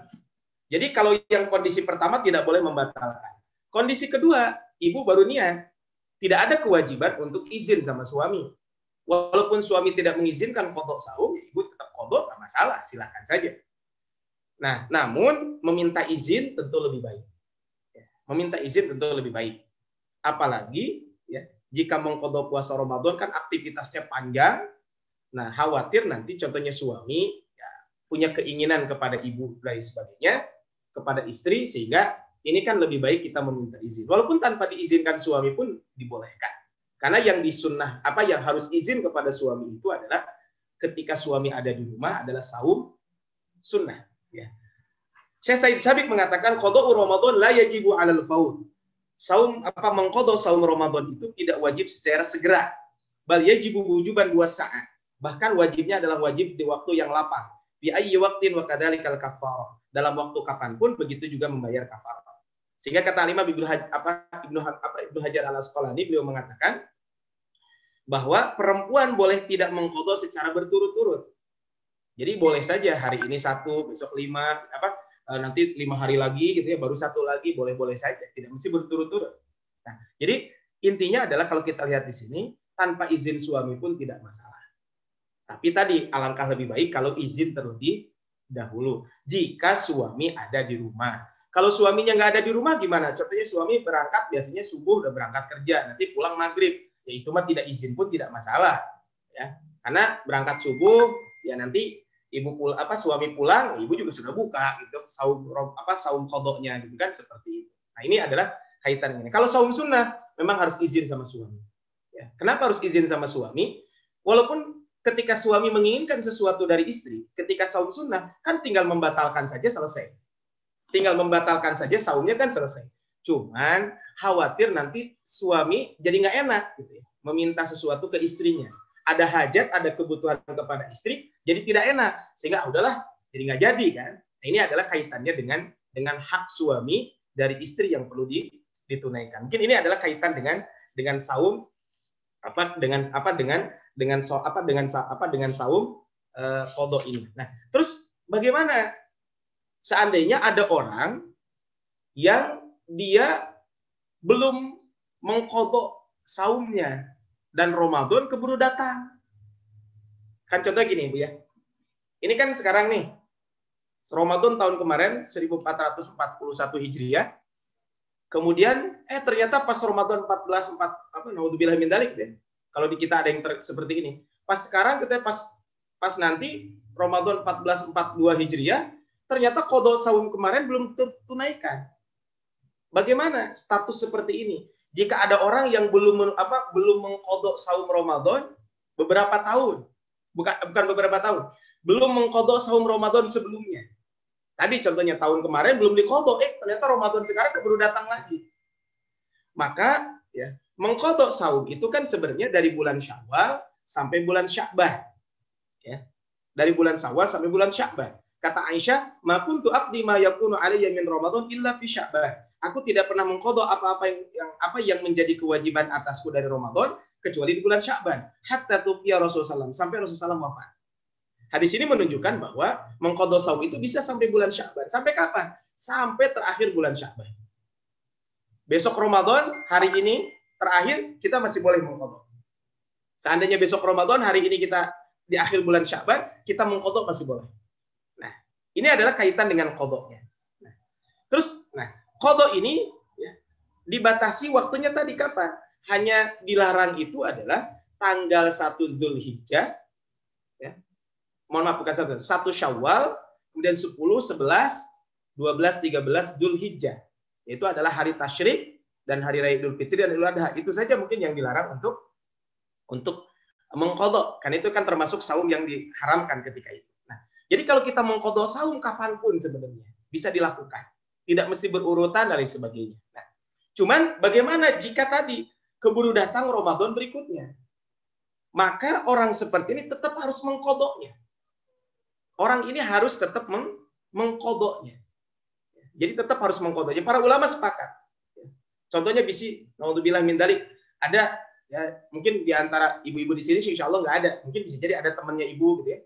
Jadi kalau yang kondisi pertama tidak boleh membatalkan. Kondisi kedua, ibu baru niat, tidak ada kewajiban untuk izin sama suami. Walaupun suami tidak mengizinkan qadha saum, ibu tetap qadha, tidak masalah, silakan saja. Nah, namun meminta izin tentu lebih baik. Meminta izin tentu lebih baik. Apalagi ya, jika mengqadha puasa Ramadan kan aktivitasnya panjang. Nah, khawatir nanti contohnya suami ya, punya keinginan kepada ibu dan sebagainya, kepada istri, sehingga ini kan lebih baik kita meminta izin. Walaupun tanpa diizinkan suami pun dibolehkan. Karena yang disunnah, yang harus izin kepada suami itu adalah ketika suami ada di rumah adalah saum sunnah. Ya. Syekh Said Sabiq mengatakan qadha Ramadan la yajibu 'alal faur. Mengqadha saum Ramadan itu tidak wajib secara segera. Bal yajibu wujuban 2 saat. Bahkan wajibnya adalah wajib di waktu yang lapang. Bi ayyi waqtin wa kadzalikal kafarah. Dalam waktu kapanpun begitu juga membayar kafarah. Sehingga kata Imam Ibnu Hajar Al-Asqalani, beliau mengatakan bahwa perempuan boleh tidak mengqadha secara berturut-turut. Jadi boleh saja hari ini 1, besok 5, nanti 5 hari lagi gitu ya, baru 1 lagi, boleh-boleh saja, tidak mesti berturut-turut. Nah, jadi intinya adalah kalau kita lihat di sini tanpa izin suami pun tidak masalah. Tapi tadi alangkah lebih baik kalau izin terlebih dahulu jika suami ada di rumah. Kalau suaminya nggak ada di rumah gimana? Contohnya suami berangkat biasanya subuh udah berangkat kerja, nanti pulang maghrib, ya itu mah tidak izin pun tidak masalah, ya. Karena berangkat subuh, ya nanti suami pulang, ibu juga sudah buka gitu saum qadha-nya gitu kan seperti itu. Nah ini adalah kaitan ini. Kalau saum sunnah memang harus izin sama suami. Ya. Kenapa harus izin sama suami? Walaupun ketika suami menginginkan sesuatu dari istri, ketika saum sunnah kan tinggal membatalkan saja selesai. Tinggal membatalkan saja saumnya kan selesai. Cuman khawatir nanti suami jadi nggak enak gitu ya, meminta sesuatu ke istrinya. Ada hajat, ada kebutuhan kepada istri, jadi tidak enak. Sehingga udahlah, jadi nggak jadi kan. Nah, ini adalah kaitannya dengan hak suami dari istri yang perlu ditunaikan. Mungkin ini adalah kaitan dengan saum dengan saum qadha ini. Nah, terus bagaimana seandainya ada orang yang dia belum mengqadha saumnya dan Ramadan keburu datang? Kan contohnya gini, Bu ya. Ini kan sekarang nih Ramadan tahun kemarin 1441 Hijriah. Kemudian ternyata pas Ramadan 14 naudzubillah min dzalik deh. Kalau di kita ada yang seperti ini. Pas sekarang kita pas nanti Ramadan 1442 Hijriah, ternyata qadha saum kemarin belum tertunaikan. Bagaimana status seperti ini? Jika ada orang yang belum mengqadha saum Ramadan beberapa tahun, bukan beberapa tahun, belum mengqadha saum Ramadan sebelumnya. Tadi contohnya tahun kemarin belum diqadha, ternyata Ramadan sekarang keburu datang lagi. Maka ya, mengqadha saum itu kan sebenarnya dari bulan Syawal sampai bulan Sya'ban. Ya. Dari bulan Syawal sampai bulan Sya'ban. Kata Aisyah, "Ma kuntu aqdi ma yakunu alayya min Ramadan illa fi Sya'ban." Aku tidak pernah mengqadha apa yang menjadi kewajiban atasku dari Ramadan kecuali di bulan Sya'ban. Hatta tufiya Rasulullah SAW, sampai Rasulullah SAW wafat. Hadis ini menunjukkan bahwa mengqadha saum itu bisa sampai bulan Sya'ban. Sampai kapan? Sampai terakhir bulan Sya'ban. Besok Ramadan, hari ini terakhir, kita masih boleh mengqadha. Seandainya besok Ramadan, hari ini kita di akhir bulan Sya'ban, kita mengqadha masih boleh. Nah, ini adalah kaitan dengan qadha-nya. Terus, qadha ini ya, dibatasi waktunya tadi kapan? Hanya dilarang itu adalah tanggal 1 Dzulhijjah, ya. Mohon maaf, bukan 1 Syawal, kemudian 10, 11, 12, 13 Dzulhijjah. Itu adalah hari tasyrik dan hari raya Idul Fitri dan Idul Adha. Itu saja mungkin yang dilarang untuk mengqadha. Kan itu kan termasuk saum yang diharamkan ketika itu. Nah, jadi kalau kita mengqadha saum kapanpun sebenarnya bisa dilakukan. Tidak mesti berurutan dan lain sebagainya. Nah, cuman bagaimana jika tadi keburu datang Ramadan berikutnya? Maka orang seperti ini tetap harus mengqadhanya. Orang ini harus tetap mengqadhanya. Jadi tetap harus mengqadhanya. Para ulama sepakat. Contohnya bisi, naudzubillah min dzalik, ada ya mungkin di antara ibu-ibu di sini insya Allah nggak ada. Mungkin bisa jadi ada temannya ibu gitu ya.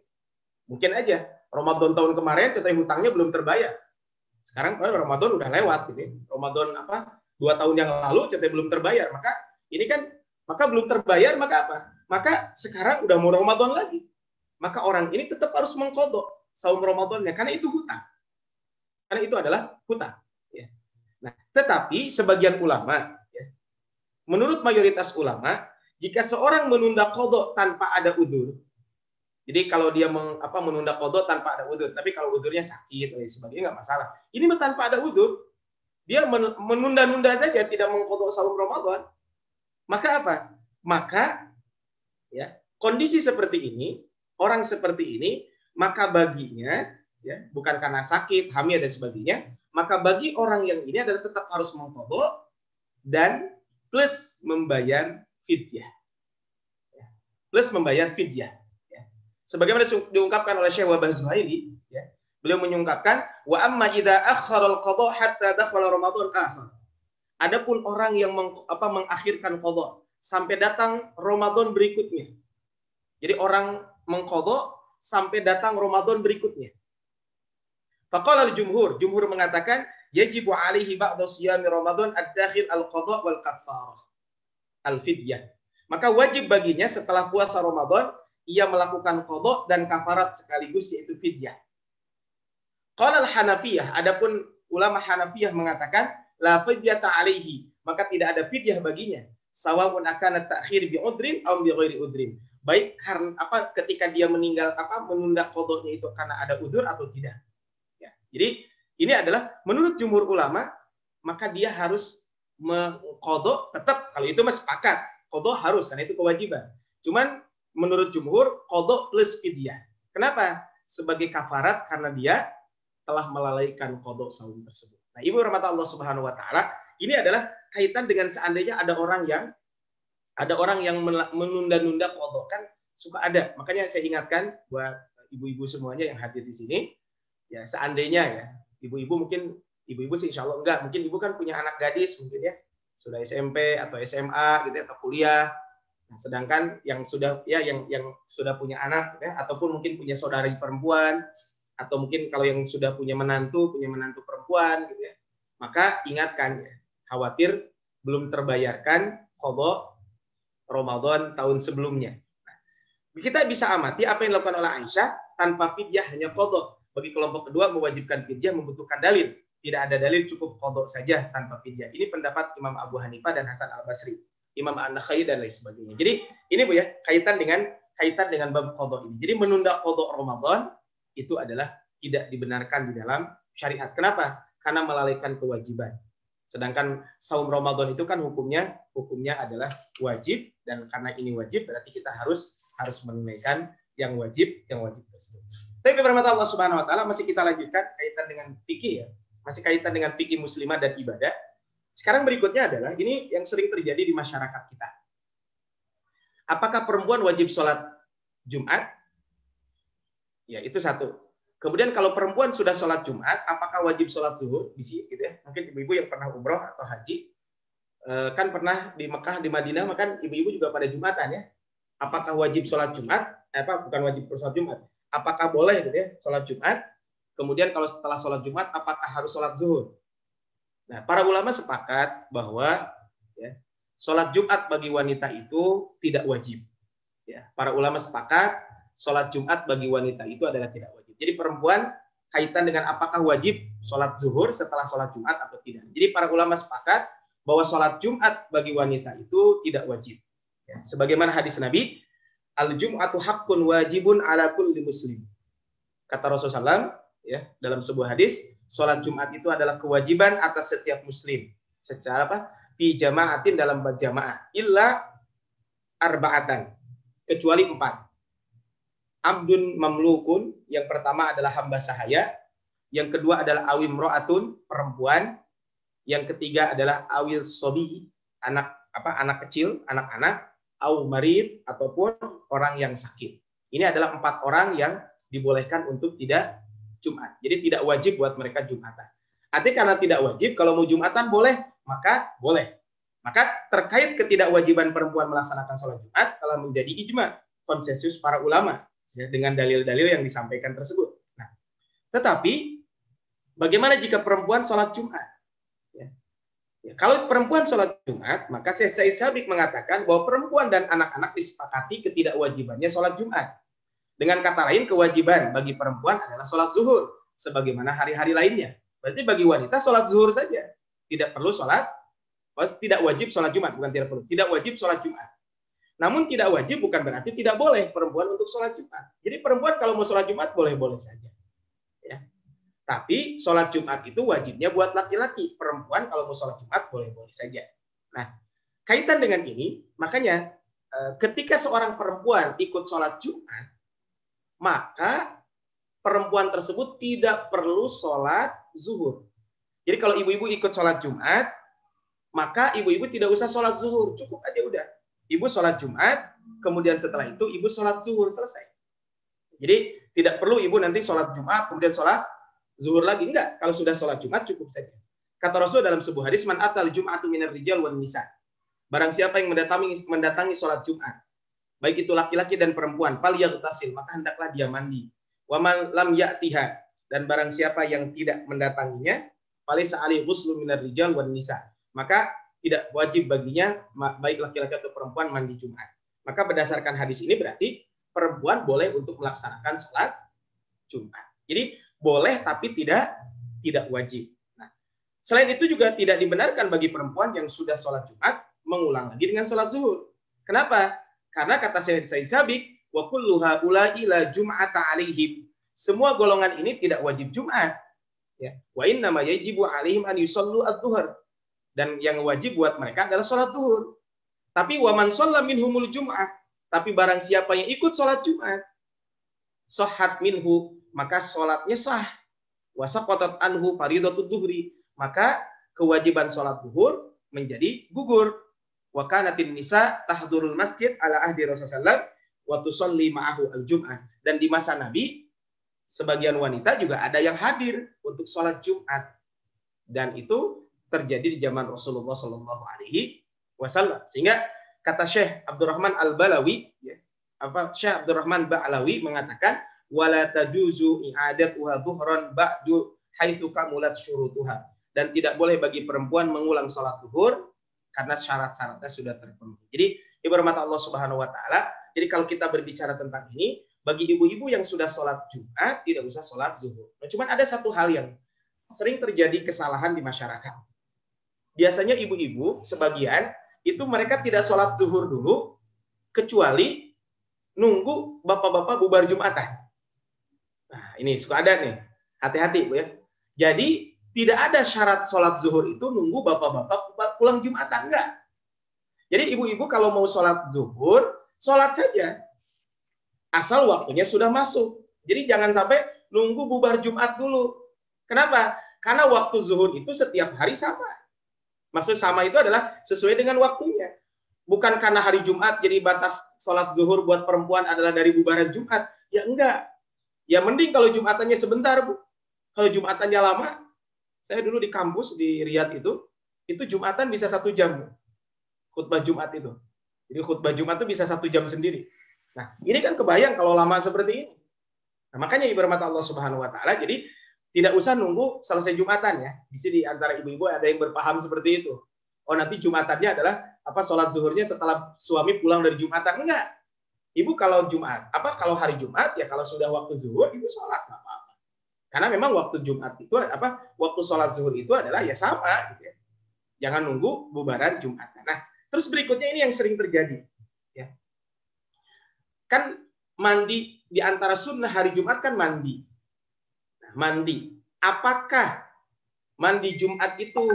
Mungkin aja Ramadan tahun kemarin contohnya hutangnya belum terbayar. Sekarang Ramadan udah lewat gitu ya. Ramadan 2 tahun yang lalu contohnya belum terbayar. Maka ini kan belum terbayar maka apa? Maka sekarang udah mau Ramadan lagi. Maka orang ini tetap harus mengqadha saum Ramadannya karena itu hutang. Karena itu adalah hutang. Ya. Nah, tetapi sebagian ulama, ya, menurut mayoritas ulama, jika seorang menunda qadha tanpa ada udzur, jadi kalau dia menunda qadha tanpa ada udzur, tapi kalau udzurnya sakit dan sebagainya nggak masalah. Ini tanpa ada udzur, dia menunda-nunda saja tidak mengqadha saum Ramadan, maka apa? Maka ya kondisi seperti ini, orang seperti ini, maka baginya ya, bukan karena sakit, hamil dan sebagainya, maka bagi orang yang ini adalah tetap harus mengqadha dan plus membayar fidyah. Ya. Plus membayar fidyah. Ya. Sebagaimana diungkapkan oleh Syekh Wahbah Zuhaili, ya, beliau mengungkapkan wa amma idza akhkhara al-qadha hatta dakhala Ramadan akhar. Adapun orang yang mengakhirkan qadha sampai datang Ramadan berikutnya. Jadi orang mengqadha sampai datang Ramadan berikutnya. Faqala al-jumhur mengatakan yajibu alaihi ba'da siyami Ramadan ad-dakhil al-qadha wal kaffarah al-fidyah. Maka wajib baginya setelah puasa Ramadan ia melakukan qadha dan kafarat sekaligus yaitu fidyah. Qala al-Hanafiyah, adapun ulama Hanafiyah mengatakan la fidyata alaihi, maka tidak ada fidyah baginya. Sawa'un akana ta'khir bi udrin aw bi ghairi udrin. Baik karena ketika dia meninggal menunda qadhanya itu karena ada udzur atau tidak. Jadi ini adalah menurut jumhur ulama, maka dia harus mengqadha tetap, kalau itu masih sepakat, qadha harus karena itu kewajiban. Cuman menurut jumhur qadha plus fidyah. Kenapa? Sebagai kafarat karena dia telah melalaikan qadha saum tersebut. Nah, Ibu rahmat Allah Subhanahu wa taala, ini adalah kaitan dengan seandainya ada orang yang menunda-nunda qadha, kan suka ada. Makanya saya ingatkan buat ibu-ibu semuanya yang hadir di sini, ya seandainya ya, ibu-ibu sih insya Allah enggak, mungkin ibu kan punya anak gadis mungkin ya, sudah SMP atau SMA gitu atau kuliah. Nah, sedangkan yang sudah punya anak gitu ya, ataupun mungkin punya saudari perempuan, atau mungkin kalau yang sudah punya menantu perempuan gitu ya. Maka ingatkan ya, khawatir belum terbayarkan qadha Ramadan tahun sebelumnya. Nah, kita bisa amati apa yang dilakukan oleh Aisyah tanpa fidyah, hanya qadha. Bagi kelompok kedua mewajibkan fidyah membutuhkan dalil. Tidak ada dalil, cukup qadha saja tanpa fidyah. Ini pendapat Imam Abu Hanifah dan Hasan Al-Basri, Imam An-Nakhai dan lain sebagainya. Jadi ini Bu ya, kaitan dengan bab qadha ini. Jadi menunda qadha Ramadan itu adalah tidak dibenarkan di dalam syariat. Kenapa? Karena melalaikan kewajiban. Sedangkan saum Ramadan itu kan hukumnya adalah wajib, dan karena ini wajib berarti kita harus menunaikan yang wajib tersebut. Tapi bermata Allah Subhanahu wa taala, masih kita lanjutkan kaitan dengan fikih ya. Masih kaitan dengan fikih muslimah dan ibadah. Sekarang berikutnya adalah ini yang sering terjadi di masyarakat kita. Apakah perempuan wajib sholat Jumat? Ya, itu satu. Kemudian kalau perempuan sudah sholat Jumat, apakah wajib sholat zuhur? Bisa gitu ya. Mungkin ibu-ibu yang pernah umroh atau haji kan pernah di Mekah, di Madinah, maka ibu-ibu juga pada Jumatan ya. Apakah wajib sholat Jumat? Bukan wajib sholat Jumat. Apakah boleh gitu ya sholat Jumat? Kemudian kalau setelah sholat Jumat, apakah harus sholat zuhur? Nah, para ulama sepakat bahwa ya, sholat Jumat bagi wanita itu tidak wajib. Ya, para ulama sepakat sholat Jumat bagi wanita itu adalah tidak wajib. Jadi perempuan kaitan dengan apakah wajib sholat zuhur setelah sholat Jumat atau tidak. Jadi para ulama sepakat bahwa sholat Jumat bagi wanita itu tidak wajib. Ya, sebagaimana hadis Nabi, al-Jum'atu haqqun wajibun ala kulli muslim. Kata Rasulullah SAW, ya, dalam sebuah hadis, sholat Jumat itu adalah kewajiban atas setiap muslim. Secara apa? Fi jama'atin dalam berjamaah. Illa arba'atan. Kecuali 4. Abdun mamlukun. Yang pertama adalah hamba sahaya. Yang kedua adalah awim ro'atun, perempuan. Yang ketiga adalah awil sobi, anak kecil, anak-anak. Au marid, ataupun orang yang sakit. Ini adalah 4 orang yang dibolehkan untuk tidak Jumat. Jadi tidak wajib buat mereka Jumatan. Artinya karena tidak wajib, kalau mau Jumatan boleh, maka boleh. Maka terkait ketidakwajiban perempuan melaksanakan sholat Jumat telah menjadi ijma, konsensus para ulama ya, dengan dalil-dalil yang disampaikan tersebut. Nah, tetapi bagaimana jika perempuan sholat Jumat? Ya, kalau perempuan sholat Jumat, maka Syekh Said Sabiq mengatakan bahwa perempuan dan anak-anak disepakati ketidakwajibannya sholat Jumat. Dengan kata lain, kewajiban bagi perempuan adalah sholat zuhur, sebagaimana hari-hari lainnya. Berarti bagi wanita sholat zuhur saja. Tidak perlu sholat, tidak wajib sholat Jumat, bukan tidak perlu. Tidak wajib sholat Jumat. Namun tidak wajib bukan berarti tidak boleh perempuan untuk sholat Jumat. Jadi perempuan kalau mau sholat Jumat boleh-boleh saja. Ya. Tapi sholat Jumat itu wajibnya buat laki-laki. Perempuan kalau mau sholat Jumat boleh-boleh saja. Nah, kaitan dengan ini, makanya ketika seorang perempuan ikut sholat Jumat, maka perempuan tersebut tidak perlu sholat zuhur. Jadi kalau ibu-ibu ikut sholat Jumat, maka ibu-ibu tidak usah sholat zuhur. Cukup aja udah. Ibu sholat Jumat, kemudian setelah itu ibu sholat zuhur, selesai. Jadi tidak perlu ibu nanti sholat Jumat, kemudian sholat zuhur lagi. Enggak. Kalau sudah sholat Jumat, cukup saja. Kata Rasul dalam sebuah hadis, man atal jum'atu minar rijal wan nisa. Barang siapa yang mendatangi sholat Jumat, baik itu laki-laki dan perempuan, falyagtasil, maka hendaklah dia mandi. Wa man lam ya'tiha, dan barang siapa yang tidak mendatanginya, falaysa alaihi ghuslu minar rijal wan nisa, maka tidak wajib baginya baik laki-laki atau perempuan mandi Jumat. Maka berdasarkan hadis ini berarti perempuan boleh untuk melaksanakan sholat Jumat. Jadi boleh tapi tidak wajib. Nah, selain itu juga tidak dibenarkan bagi perempuan yang sudah sholat Jumat mengulang lagi dengan sholat zuhur. Kenapa? Karena kata Syekh Sabiq, wa kullu haula'i la jum'ata 'alaihim. Semua golongan ini tidak wajib Jumat. Ya. Wa inna ma yajibu 'alaihim an yusallu adz-dzuhr. Dan yang wajib buat mereka adalah sholat zuhur. Tapi wa man shalla minhumul jum'ah. Tapi barang siapa yang ikut sholat Jumat, sahhat minhu, maka sholatnya sah. Wa saqatat anhu fariidatud dzuhri. Maka kewajiban sholat zuhur menjadi gugur. Wa kanatin nisa tahdurul masjid ala ahdi Rasulullah wa tusalli ma'ahu al-jum'ah. Dan di masa Nabi sebagian wanita juga ada yang hadir untuk sholat Jumat. Dan itu terjadi di zaman Rasulullah Shallallahu Alaihi Wasallam. Sehingga kata Syekh Abdurrahman Al-Balawi, ya, Syekh Abdurrahman Ba'alawi mengatakan wala tajuzu i'adatuha dhuhran ba'du haitsu kamulat syurutuha. Dan tidak boleh bagi perempuan mengulang sholat zuhur karena syarat-syaratnya sudah terpenuhi. Jadi, ibu rahmat Allah Subhanahu wa taala, jadi kalau kita berbicara tentang ini, bagi ibu-ibu yang sudah sholat Jumat tidak usah sholat zuhur. Nah, cuman ada satu hal yang sering terjadi kesalahan di masyarakat. Biasanya ibu-ibu sebagian itu mereka tidak sholat zuhur dulu, kecuali nunggu bapak-bapak bubar Jumatan. Nah, ini suka ada nih. Hati-hati Bu ya. Jadi tidak ada syarat sholat zuhur itu nunggu bapak-bapak pulang Jumatan, enggak. Jadi ibu-ibu kalau mau sholat zuhur, sholat saja. asal waktunya sudah masuk. Jadi jangan sampai nunggu bubar Jumat dulu. Kenapa? Karena waktu zuhur itu setiap hari sama. Maksud sama itu adalah sesuai dengan waktunya. Bukan karena hari Jumat jadi batas sholat zuhur buat perempuan adalah dari bubaran Jumat. Ya enggak. Ya mending kalau Jumatannya sebentar, Bu. Kalau Jumatannya lama, saya dulu di kampus di Riyadh itu Jumatan bisa 1 jam. Bu. Khutbah Jumat itu. Jadi khutbah Jumat itu bisa 1 jam sendiri. Nah, ini kan kebayang kalau lama seperti ini. Nah, makanya ibarat Allah Subhanahu wa taala, jadi tidak usah nunggu selesai Jumatan ya. Bisa di antara ibu-ibu ada yang berpaham seperti itu. Oh, nanti Jumatannya adalah sholat zuhurnya setelah suami pulang dari Jumatan. Enggak. Ibu kalau kalau hari Jumat ya kalau sudah waktu zuhur ibu sholat enggak apa-apa. Karena memang waktu Jumat itu waktu sholat zuhur itu adalah ya sama gitu ya. Jangan nunggu bubaran Jumat. Nah, terus berikutnya ini yang sering terjadi ya. Kan mandi di antara sunnah hari Jumat kan mandi. Nah, mandi. Apakah mandi Jumat itu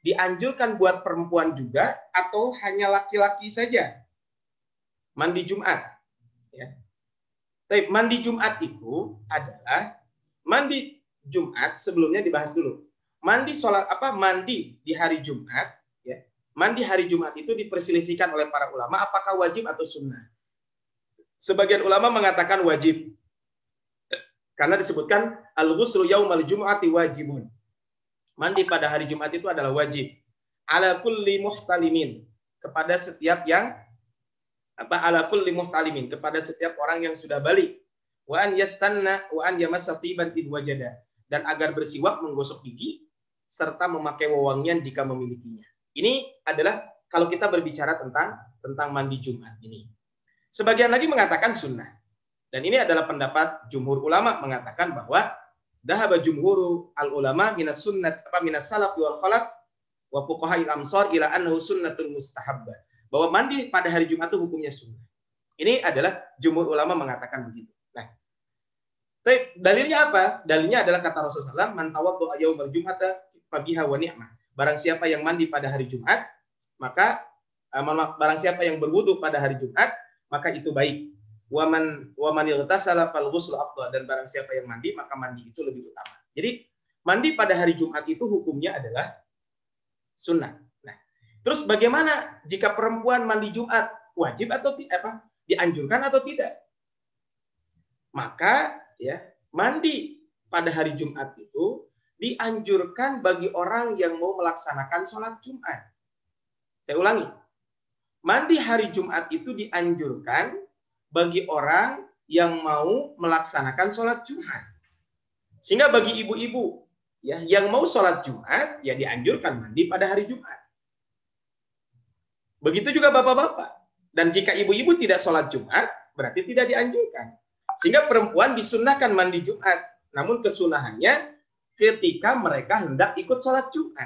dianjurkan buat perempuan juga atau hanya laki-laki saja? Mandi Jumat. Ya. Tapi mandi Jumat itu adalah mandi Jumat sebelumnya dibahas dulu. Mandi di hari Jumat, ya. Mandi hari Jumat itu diperselisihkan oleh para ulama apakah wajib atau sunnah. Sebagian ulama mengatakan wajib. Karena disebutkan al-ghuslu yaumal jumu'ati wajibun. Mandi pada hari Jumat itu adalah wajib. Ala kulli muhtalimin, kepada setiap yang ala kulli muhtalimin, kepada setiap orang yang sudah balik. Wa an yastanna wa an yamassa tiban id wajada, dan agar bersiwak, menggosok gigi serta memakai wewangian jika memilikinya. Ini adalah kalau kita berbicara tentang mandi Jumat ini. Sebagian lagi mengatakan sunnah. Dan ini adalah pendapat jumhur ulama mengatakan bahwa dhahaba jumhuru al-ulama minas sunnat minas salaf wal khalaf wa fuqaha'il amsar ila annahu sunnatul mustahabbah. Bahwa mandi pada hari Jumat itu hukumnya sunnah. Ini adalah jumhur ulama mengatakan begitu. Nah, dalilnya apa? Dalilnya adalah kata Rasulullah, man tawaddu'a yaumal jum'ata fabiha wa ni'mah. Barang siapa yang mandi pada hari Jumat, maka barang siapa yang berwudu pada hari Jumat, maka itu baik. Wa man igtasala fal ghuslu afdal, dan barang siapa yang mandi, maka mandi itu lebih utama. Jadi, mandi pada hari Jumat itu hukumnya adalah sunnah. Nah, terus bagaimana jika perempuan mandi Jumat? Wajib atau dianjurkan atau tidak? Maka ya, mandi pada hari Jumat itu dianjurkan bagi orang yang mau melaksanakan sholat Jumat. Saya ulangi. Mandi hari Jumat itu dianjurkan bagi orang yang mau melaksanakan sholat Jumat. Sehingga bagi ibu-ibu ya yang mau sholat Jumat, ya dianjurkan mandi pada hari Jumat. Begitu juga bapak-bapak. Dan jika ibu-ibu tidak sholat Jumat, berarti tidak dianjurkan. Sehingga perempuan disunnahkan mandi Jumat. Namun kesunahannya ketika mereka hendak ikut sholat Jumat.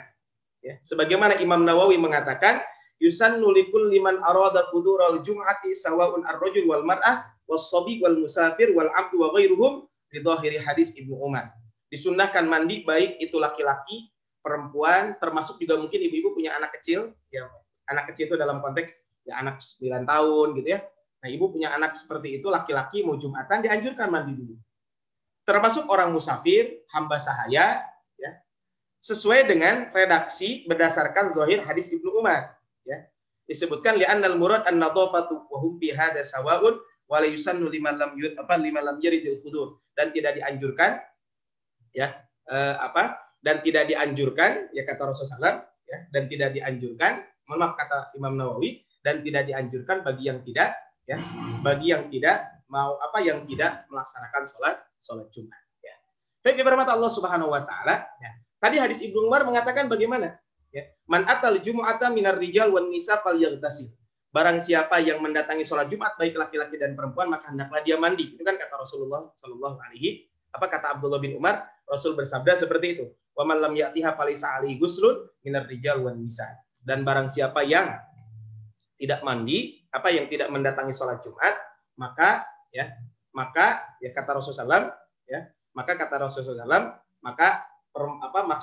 Ya, sebagaimana Imam Nawawi mengatakan, yusannu likul liman arada qudural jum'ati sawaun ar-rajul wal mar'ah was-sabi wal musafir wal 'abdu wa ghairuhum li dhahiri hadis Ibnu Umar. Disunnahkan mandi baik itu laki-laki, perempuan, termasuk juga mungkin ibu-ibu punya anak kecil, ya anak kecil itu dalam konteks ya anak 9 tahun gitu ya. Nah, ibu punya anak seperti itu laki-laki mau Jumatan dianjurkan mandi dulu. Termasuk orang musafir, hamba sahaya ya. Sesuai dengan redaksi berdasarkan zahir hadis Ibnu Umar. Ya, disebutkan li'annal murad an-nadhafatu wa hum fi hadza sawa'un wa la yusannu liman lam yaridil fudur, dan tidak dianjurkan ya dan tidak dianjurkan ya kata Rasulullah ya, dan tidak dianjurkan, maaf kata Imam Nawawi, dan tidak dianjurkan bagi yang tidak ya, bagi yang tidak mau yang tidak melaksanakan sholat Jumat ya. Baik, berhormat Allah Subhanahu wa taala ya. Tadi hadis Ibnu Umar mengatakan bagaimana? Ya. Man atal jumu'ata minar rijal wan nisa falyaghtasil. Barang siapa yang mendatangi sholat Jumat baik laki-laki dan perempuan, maka hendaklah dia mandi. Itu kan kata Rasulullah sallallahu alaihi kata Abdullah bin Umar, Rasul bersabda seperti itu. Wa man lam ya'tiha falaysa alaihi ghuslun minar rijal wan nisa. Dan barang siapa yang tidak mandi, yang tidak mendatangi sholat Jumat, maka kata Rasulullah ya, maka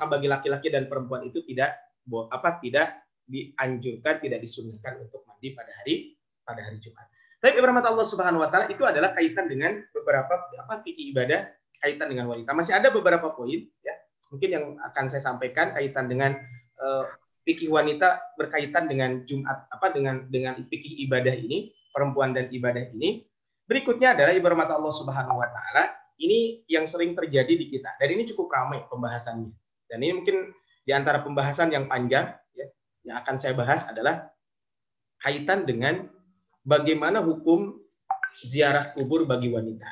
bagi laki-laki dan perempuan itu tidak dianjurkan, tidak disunnahkan untuk mandi pada hari Jumat. Tapi rahmat Allah Subhanahu wa taala itu adalah kaitan dengan beberapa fikih ibadah kaitan dengan wanita. Masih ada beberapa poin ya. Mungkin yang akan saya sampaikan kaitan dengan fikih wanita berkaitan dengan Jumat dengan fikih ibadah ini, perempuan dan ibadah ini. Berikutnya adalah rahmat Allah Subhanahu wa taala. Ini yang sering terjadi di kita. Dan ini cukup ramai pembahasannya. Dan ini mungkin di antara pembahasan yang panjang ya, yang akan saya bahas adalah kaitan dengan bagaimana hukum ziarah kubur bagi wanita.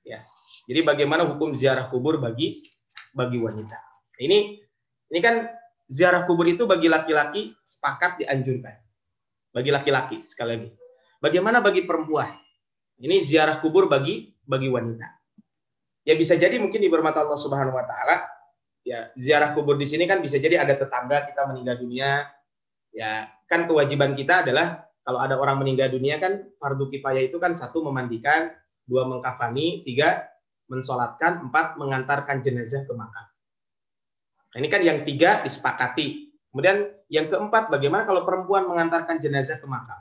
Ya. Jadi bagaimana hukum ziarah kubur bagi wanita. Ini kan ziarah kubur itu bagi laki-laki sepakat dianjurkan. Bagi laki-laki sekali lagi. Bagaimana bagi perempuan? Ini ziarah kubur bagi wanita. Ya bisa jadi mungkin di bermata Allah Subhanahu wa taala ya ziarah kubur di sini kan bisa jadi ada tetangga kita meninggal dunia. Ya, kan kewajiban kita adalah kalau ada orang meninggal dunia kan fardu kifayah itu kan 1 memandikan, 2 mengkafani, 3 mensolatkan, 4 mengantarkan jenazah ke makam. Nah, ini kan yang 3 disepakati. Kemudian yang keempat bagaimana kalau perempuan mengantarkan jenazah ke makam.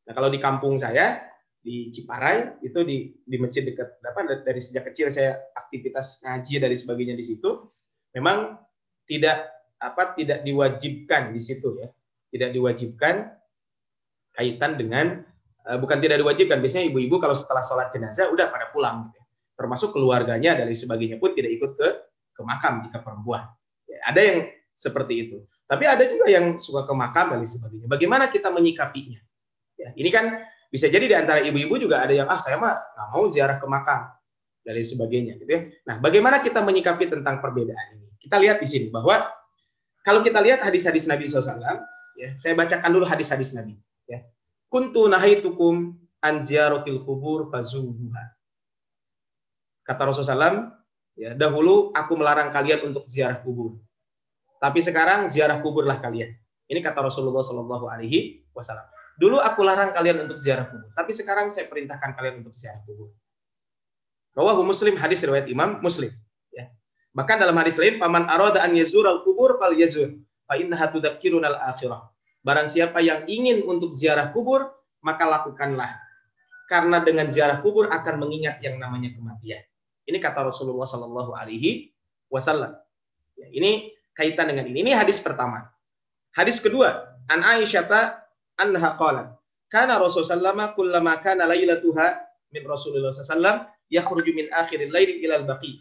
Nah kalau di kampung saya di Ciparai itu di masjid dekat dari sejak kecil saya aktivitas ngaji dari sebagainya di situ memang tidak diwajibkan di situ ya. Tidak diwajibkan kaitan dengan bukan tidak diwajibkan, biasanya ibu-ibu kalau setelah sholat jenazah udah pada pulang gitu. Termasuk keluarganya dan sebagainya pun tidak ikut ke makam jika perempuan ya, ada yang seperti itu, tapi ada juga yang suka ke makam dan sebagainya. Bagaimana kita menyikapinya ya, ini kan bisa jadi di antara ibu-ibu juga ada yang saya mah nggak mau ziarah ke makam dan sebagainya gitu ya. Nah bagaimana kita menyikapi tentang perbedaan ini, kita lihat di sini bahwa kalau kita lihat hadis-hadis Nabi SAW ya, saya bacakan dulu hadis-hadis Nabi ya. Kuntu nahaitukum an ziyaratil kubur fazuruha. Kata Rasulullah SAW, ya, dahulu aku melarang kalian untuk ziarah kubur. Tapi sekarang ziarah kuburlah kalian. Ini kata Rasulullah SAW. Dulu aku larang kalian untuk ziarah kubur, tapi sekarang saya perintahkan kalian untuk ziarah kubur. Rawahu Muslim, hadis riwayat Imam Muslim. Ya. Bahkan dalam hadis lain, paman arada an yazural kubur fal yazur, fa innaha tudzakkirunal akhirah. Barang siapa yang ingin untuk ziarah kubur, maka lakukanlah. Karena dengan ziarah kubur akan mengingat yang namanya kematian. Ini kata Rasulullah SAW. Ya, ini kaitan dengan ini. Ini hadis pertama. Hadis kedua, an Aisyah anha qalat, kana Rasulullah kullama kana lailatuha min Rasulullah SAW yakhruju min akhiril laili ilal baqi.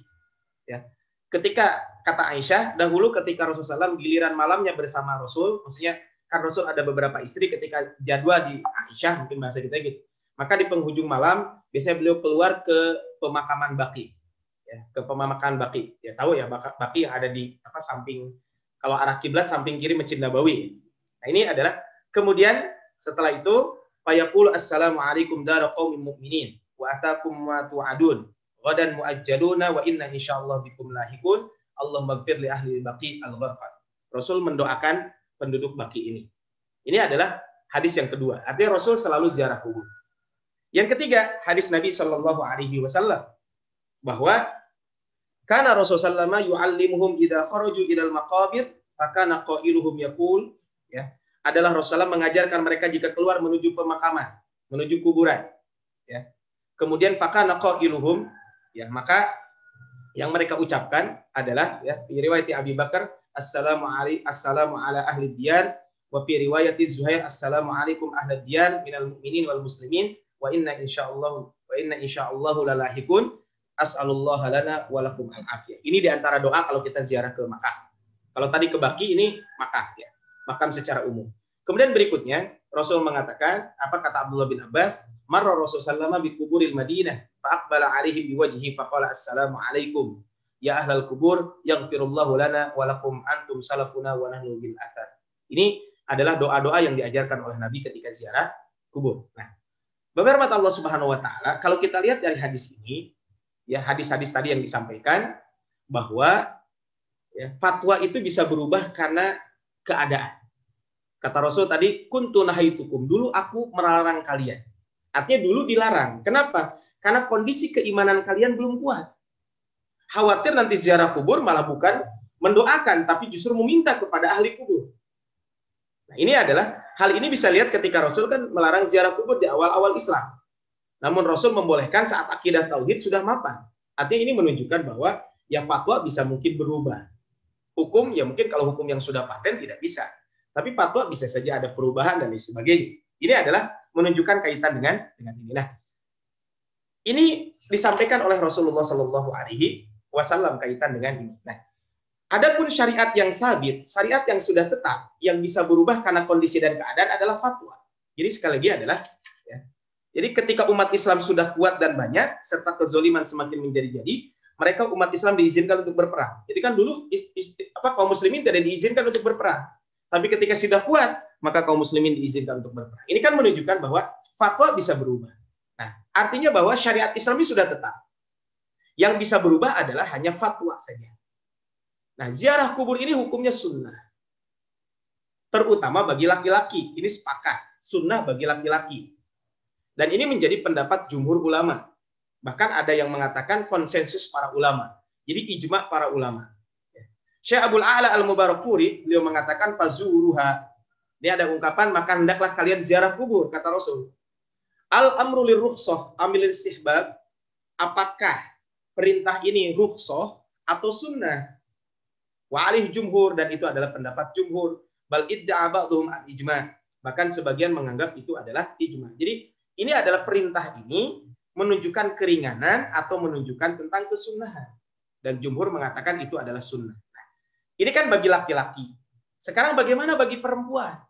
Ya. Ketika kata Aisyah, dahulu ketika Rasulullah SAW giliran malamnya bersama Rasul, maksudnya kan Rasul ada beberapa istri, ketika jadwal di Aisyah, mungkin bahasa kita gitu, maka di penghujung malam biasanya beliau keluar ke pemakaman Baqi, ya, ke pemakaman Baqi. Ya tahu ya Baqi yang ada di samping, kalau arah kiblat samping kiri Masjid Nabawi. Nah ini adalah kemudian setelah itu fayaqulu assalamualaikum dara qaumin mu'minin wa atakum ma tu'adun ghadan muajjaluna wa inna insyaallah bikum lahikun Allahumma ighfir li ahli Baqi al-gharqad. Rasul mendoakan penduduk Baqi ini. Ini adalah hadis yang kedua. Artinya Rasul selalu ziarah kubur. Yang ketiga, hadis Nabi SAW bahwa kana Rasulullah yu'allimuhum idza kharaju ilal maqabir fakana qailuhum yaqul, ya, adalah Rasulullah mengajarkan mereka jika keluar menuju pemakaman, menuju kuburan, ya. Kemudian fakana qailuhum, ya, maka yang mereka ucapkan adalah, ya, riwayat Abi Bakar assalamu ala ahli diyar wa fi riwayat Zuhair assalamu alaikum ahli diyar minal mu'minin wal muslimin wa inna insyaallah lalahikun as'alullah lana wa lakum al-afiyah. Ini diantara doa kalau kita ziarah ke Makkah. Kalau tadi ke Baqi, ini Makkah, ya, makam secara umum. Kemudian berikutnya Rasul mengatakan, apa kata Abdullah bin Abbas, marra Rasulullah bi kuburil Madinah fa aqbala alaihim biwajhi fa qala assalamu alaikum ya ahlal kubur yaghfirullahu lana wa lakum antum salafuna wa nahnu bil athar. Ini adalah doa-doa yang diajarkan oleh Nabi ketika ziarah kubur. Nah, Bapak Allah Subhanahu wa taala, kalau kita lihat dari hadis ini, ya, hadis-hadis tadi yang disampaikan bahwa, ya, fatwa itu bisa berubah karena keadaan. Kata Rasul tadi, kuntu nahaitukum, dulu aku melarang kalian. Artinya dulu dilarang. Kenapa? Karena kondisi keimanan kalian belum kuat. Khawatir nanti ziarah kubur malah bukan mendoakan, tapi justru meminta kepada ahli kubur. Nah, ini adalah hal ini bisa lihat ketika Rasul kan melarang ziarah kubur di awal-awal Islam. Namun Rasul membolehkan saat akidah tauhid sudah mapan. Artinya ini menunjukkan bahwa ya fatwa bisa mungkin berubah. Hukum ya mungkin kalau hukum yang sudah paten tidak bisa. Tapi fatwa bisa saja ada perubahan dan lain sebagainya. Ini adalah menunjukkan kaitan dengan ini. Nah, ini disampaikan oleh Rasulullah Shallallahu Alaihi Wasallam kaitan dengan ini. Nah, adapun syariat yang sabit, syariat yang sudah tetap, yang bisa berubah karena kondisi dan keadaan adalah fatwa. Jadi sekali lagi adalah, ya, jadi ketika umat Islam sudah kuat dan banyak, serta kezoliman semakin menjadi-jadi, mereka umat Islam diizinkan untuk berperang. Jadi kan dulu kaum muslimin tidak diizinkan untuk berperang. Tapi ketika sudah kuat, maka kaum muslimin diizinkan untuk berperang. Ini kan menunjukkan bahwa fatwa bisa berubah. Nah, artinya bahwa syariat Islam ini sudah tetap. Yang bisa berubah adalah hanya fatwa saja. Nah, ziarah kubur ini hukumnya sunnah. Terutama bagi laki-laki. Ini sepakat. Sunnah bagi laki-laki. Dan ini menjadi pendapat jumhur ulama. Bahkan ada yang mengatakan konsensus para ulama. Jadi ijma para ulama. Syekh Abdul A'la Al-Mubarakfuri, beliau mengatakan fazuruha. Ini ada ungkapan, maka hendaklah kalian ziarah kubur, kata Rasul. Al-amru lirrukhsah amil istihbab. Apakah perintah ini rukhsah atau sunnah? Wa alih jumhur, dan itu adalah pendapat jumhur. Bal idda'a ba'dhum al-ijma'. Bahkan sebagian menganggap itu adalah ijma'. Jadi ini adalah perintah ini menunjukkan keringanan atau menunjukkan tentang kesunnahan. Dan jumhur mengatakan itu adalah sunnah. Nah, ini kan bagi laki-laki. Sekarang bagaimana bagi perempuan?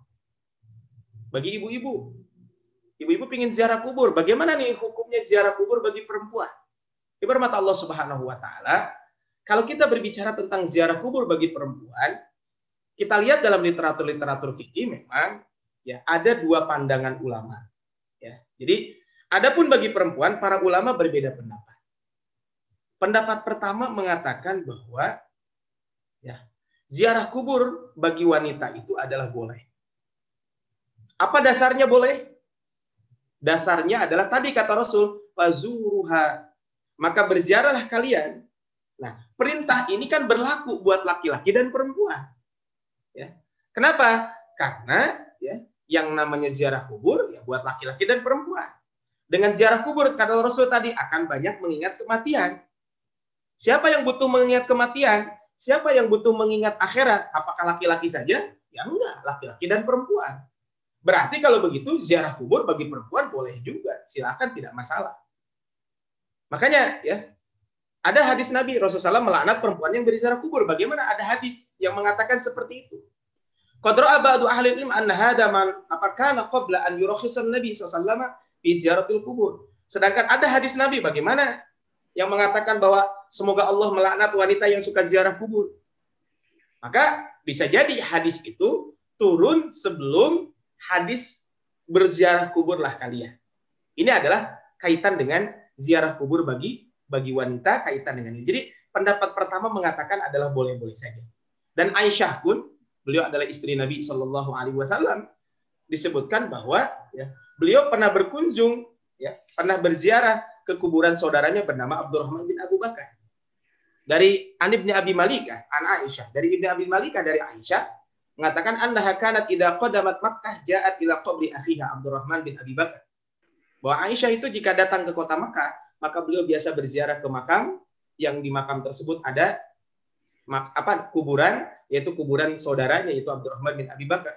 Bagi ibu-ibu. Ibu-ibu ingin ziarah kubur. Bagaimana nih hukumnya ziarah kubur bagi perempuan? Ibarat Allah Subhanahu wa taala, kalau kita berbicara tentang ziarah kubur bagi perempuan, kita lihat dalam literatur fikih memang ya ada dua pandangan ulama. Ya. Jadi adapun bagi perempuan, para ulama berbeda pendapat. Pendapat pertama mengatakan bahwa ya, ziarah kubur bagi wanita itu adalah boleh. Apa dasarnya boleh? Dasarnya adalah tadi kata Rasul, fazuruha. Maka berziarahlah kalian. Nah, perintah ini kan berlaku buat laki-laki dan perempuan. Ya. Kenapa? Karena ya, yang namanya ziarah kubur ya buat laki-laki dan perempuan. Dengan ziarah kubur, kata Rasul tadi, akan banyak mengingat kematian. Siapa yang butuh mengingat kematian? Siapa yang butuh mengingat akhirat? Apakah laki-laki saja? Ya enggak, laki-laki dan perempuan. Berarti kalau begitu ziarah kubur bagi perempuan boleh juga, silakan, tidak masalah. Makanya ya ada hadis Nabi Rasulullah SAW melaknat perempuan yang berziarah kubur. Bagaimana ada hadis yang mengatakan seperti itu? Qad ra'a ba'du ahli ilm anna hadha man apakana qabla an yurakhisan Nabi SAW fi ziyaratil kubur. Sedangkan ada hadis Nabi bagaimana yang mengatakan bahwa semoga Allah melaknat wanita yang suka ziarah kubur. Maka bisa jadi hadis itu turun sebelum hadis berziarah kuburlah kalian. Ini adalah kaitan dengan ziarah kubur bagi wanita, kaitan dengan ini. Jadi pendapat pertama mengatakan adalah boleh-boleh saja. Dan Aisyah pun, beliau adalah istri Nabi Shallallahu Alaihi Wasallam, disebutkan bahwa ya, beliau pernah berkunjung, ya, pernah berziarah ke kuburan saudaranya bernama Abdurrahman bin Abu Bakar. Dari Ibni Abi Malikah, an Aisyah, dari Ibni Abi Malikah dari Aisyah mengatakan annaha kanat idza qadamat Makkah ja'at ila qabri akhiha Abdurrahman bin Abi Bakar. Bahwa Aisyah itu jika datang ke kota Makkah, maka beliau biasa berziarah ke makam, yang di makam tersebut ada kuburan, yaitu kuburan saudaranya, yaitu Abdurrahman bin Abi Bakar.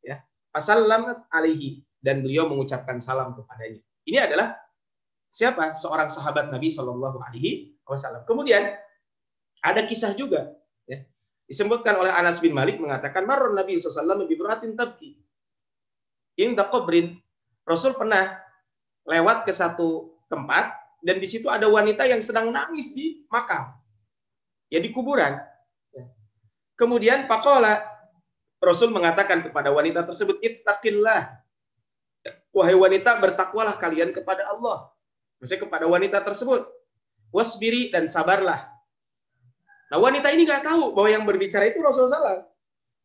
Ya, fasallamat alaihi, dan beliau mengucapkan salam kepadanya. Ini adalah siapa? Seorang sahabat Nabi Shallallahu Alaihi Wasallam. Kemudian ada kisah juga, ya, disebutkan oleh Anas bin Malik mengatakan marron Nabi SAW bi imra'atin tabki inda qabrin. Rasul pernah lewat ke satu tempat dan di situ ada wanita yang sedang nangis di makam, ya di kuburan. Kemudian faqala, Rasul mengatakan kepada wanita tersebut, ittaqillah, wahai wanita, bertakwalah kalian kepada Allah. Maksudnya kepada wanita tersebut, wasbiri, dan sabarlah. Nah, wanita ini nggak tahu bahwa yang berbicara itu Rasulullah SAW.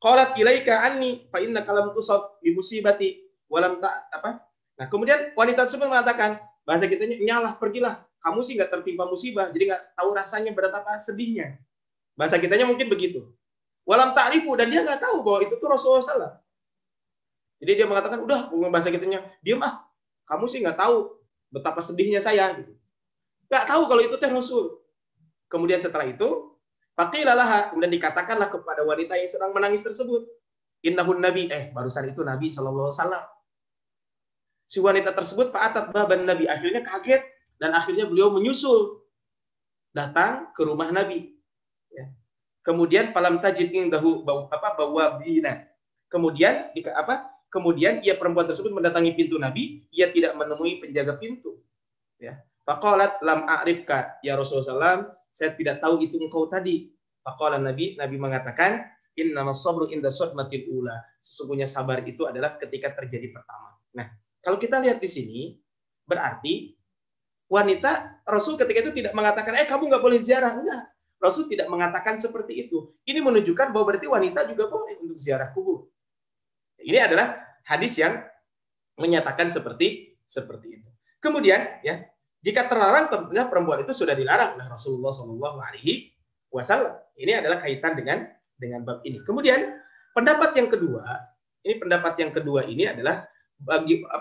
Qalat ilaika anni fa innaka lam tusab bi musibati walam apa? Nah, kemudian wanita tersebut mengatakan, bahasa kitanya, nyalah, pergilah. Kamu sih nggak tertimpa musibah, jadi nggak tahu rasanya betapa sedihnya. Bahasa kitanya mungkin begitu. Walam ta'rifu, dan dia nggak tahu bahwa itu tuh Rasulullah SAW. Jadi dia mengatakan, udah, bahasa kitanya, diam ah. Kamu sih nggak tahu betapa sedihnya saya. Gitu. Nggak tahu kalau itu teh Rasul. Kemudian setelah itu, faqilalaha, kemudian dikatakanlah kepada wanita yang sedang menangis tersebut, innahun nabi, barusan itu Nabi Shallallahu Alaihi Wasallam. Si wanita tersebut fa'atat baban Nabi, akhirnya kaget dan akhirnya beliau menyusul datang ke rumah Nabi. Ya. Kemudian falam tajid indahu bawabina. Kemudian ia perempuan tersebut mendatangi pintu Nabi, ia tidak menemui penjaga pintu. Ya. Faqalat lam a'rifka ya Rasulullah, saya tidak tahu itu engkau tadi. Faqala Nabi mengatakan, innamas sabru inda sadmatil ula. Sesungguhnya sabar itu adalah ketika terjadi pertama. Nah, kalau kita lihat di sini, berarti wanita Rasul ketika itu tidak mengatakan, kamu nggak boleh ziarah. Enggak. Rasul tidak mengatakan seperti itu. Ini menunjukkan bahwa berarti wanita juga boleh untuk ziarah kubur. Ini adalah hadis yang menyatakan seperti itu. Kemudian, ya, jika terlarang, tentunya perempuan itu sudah dilarang oleh Rasulullah SAW. Ini adalah kaitan dengan bab ini. Kemudian pendapat yang kedua ini adalah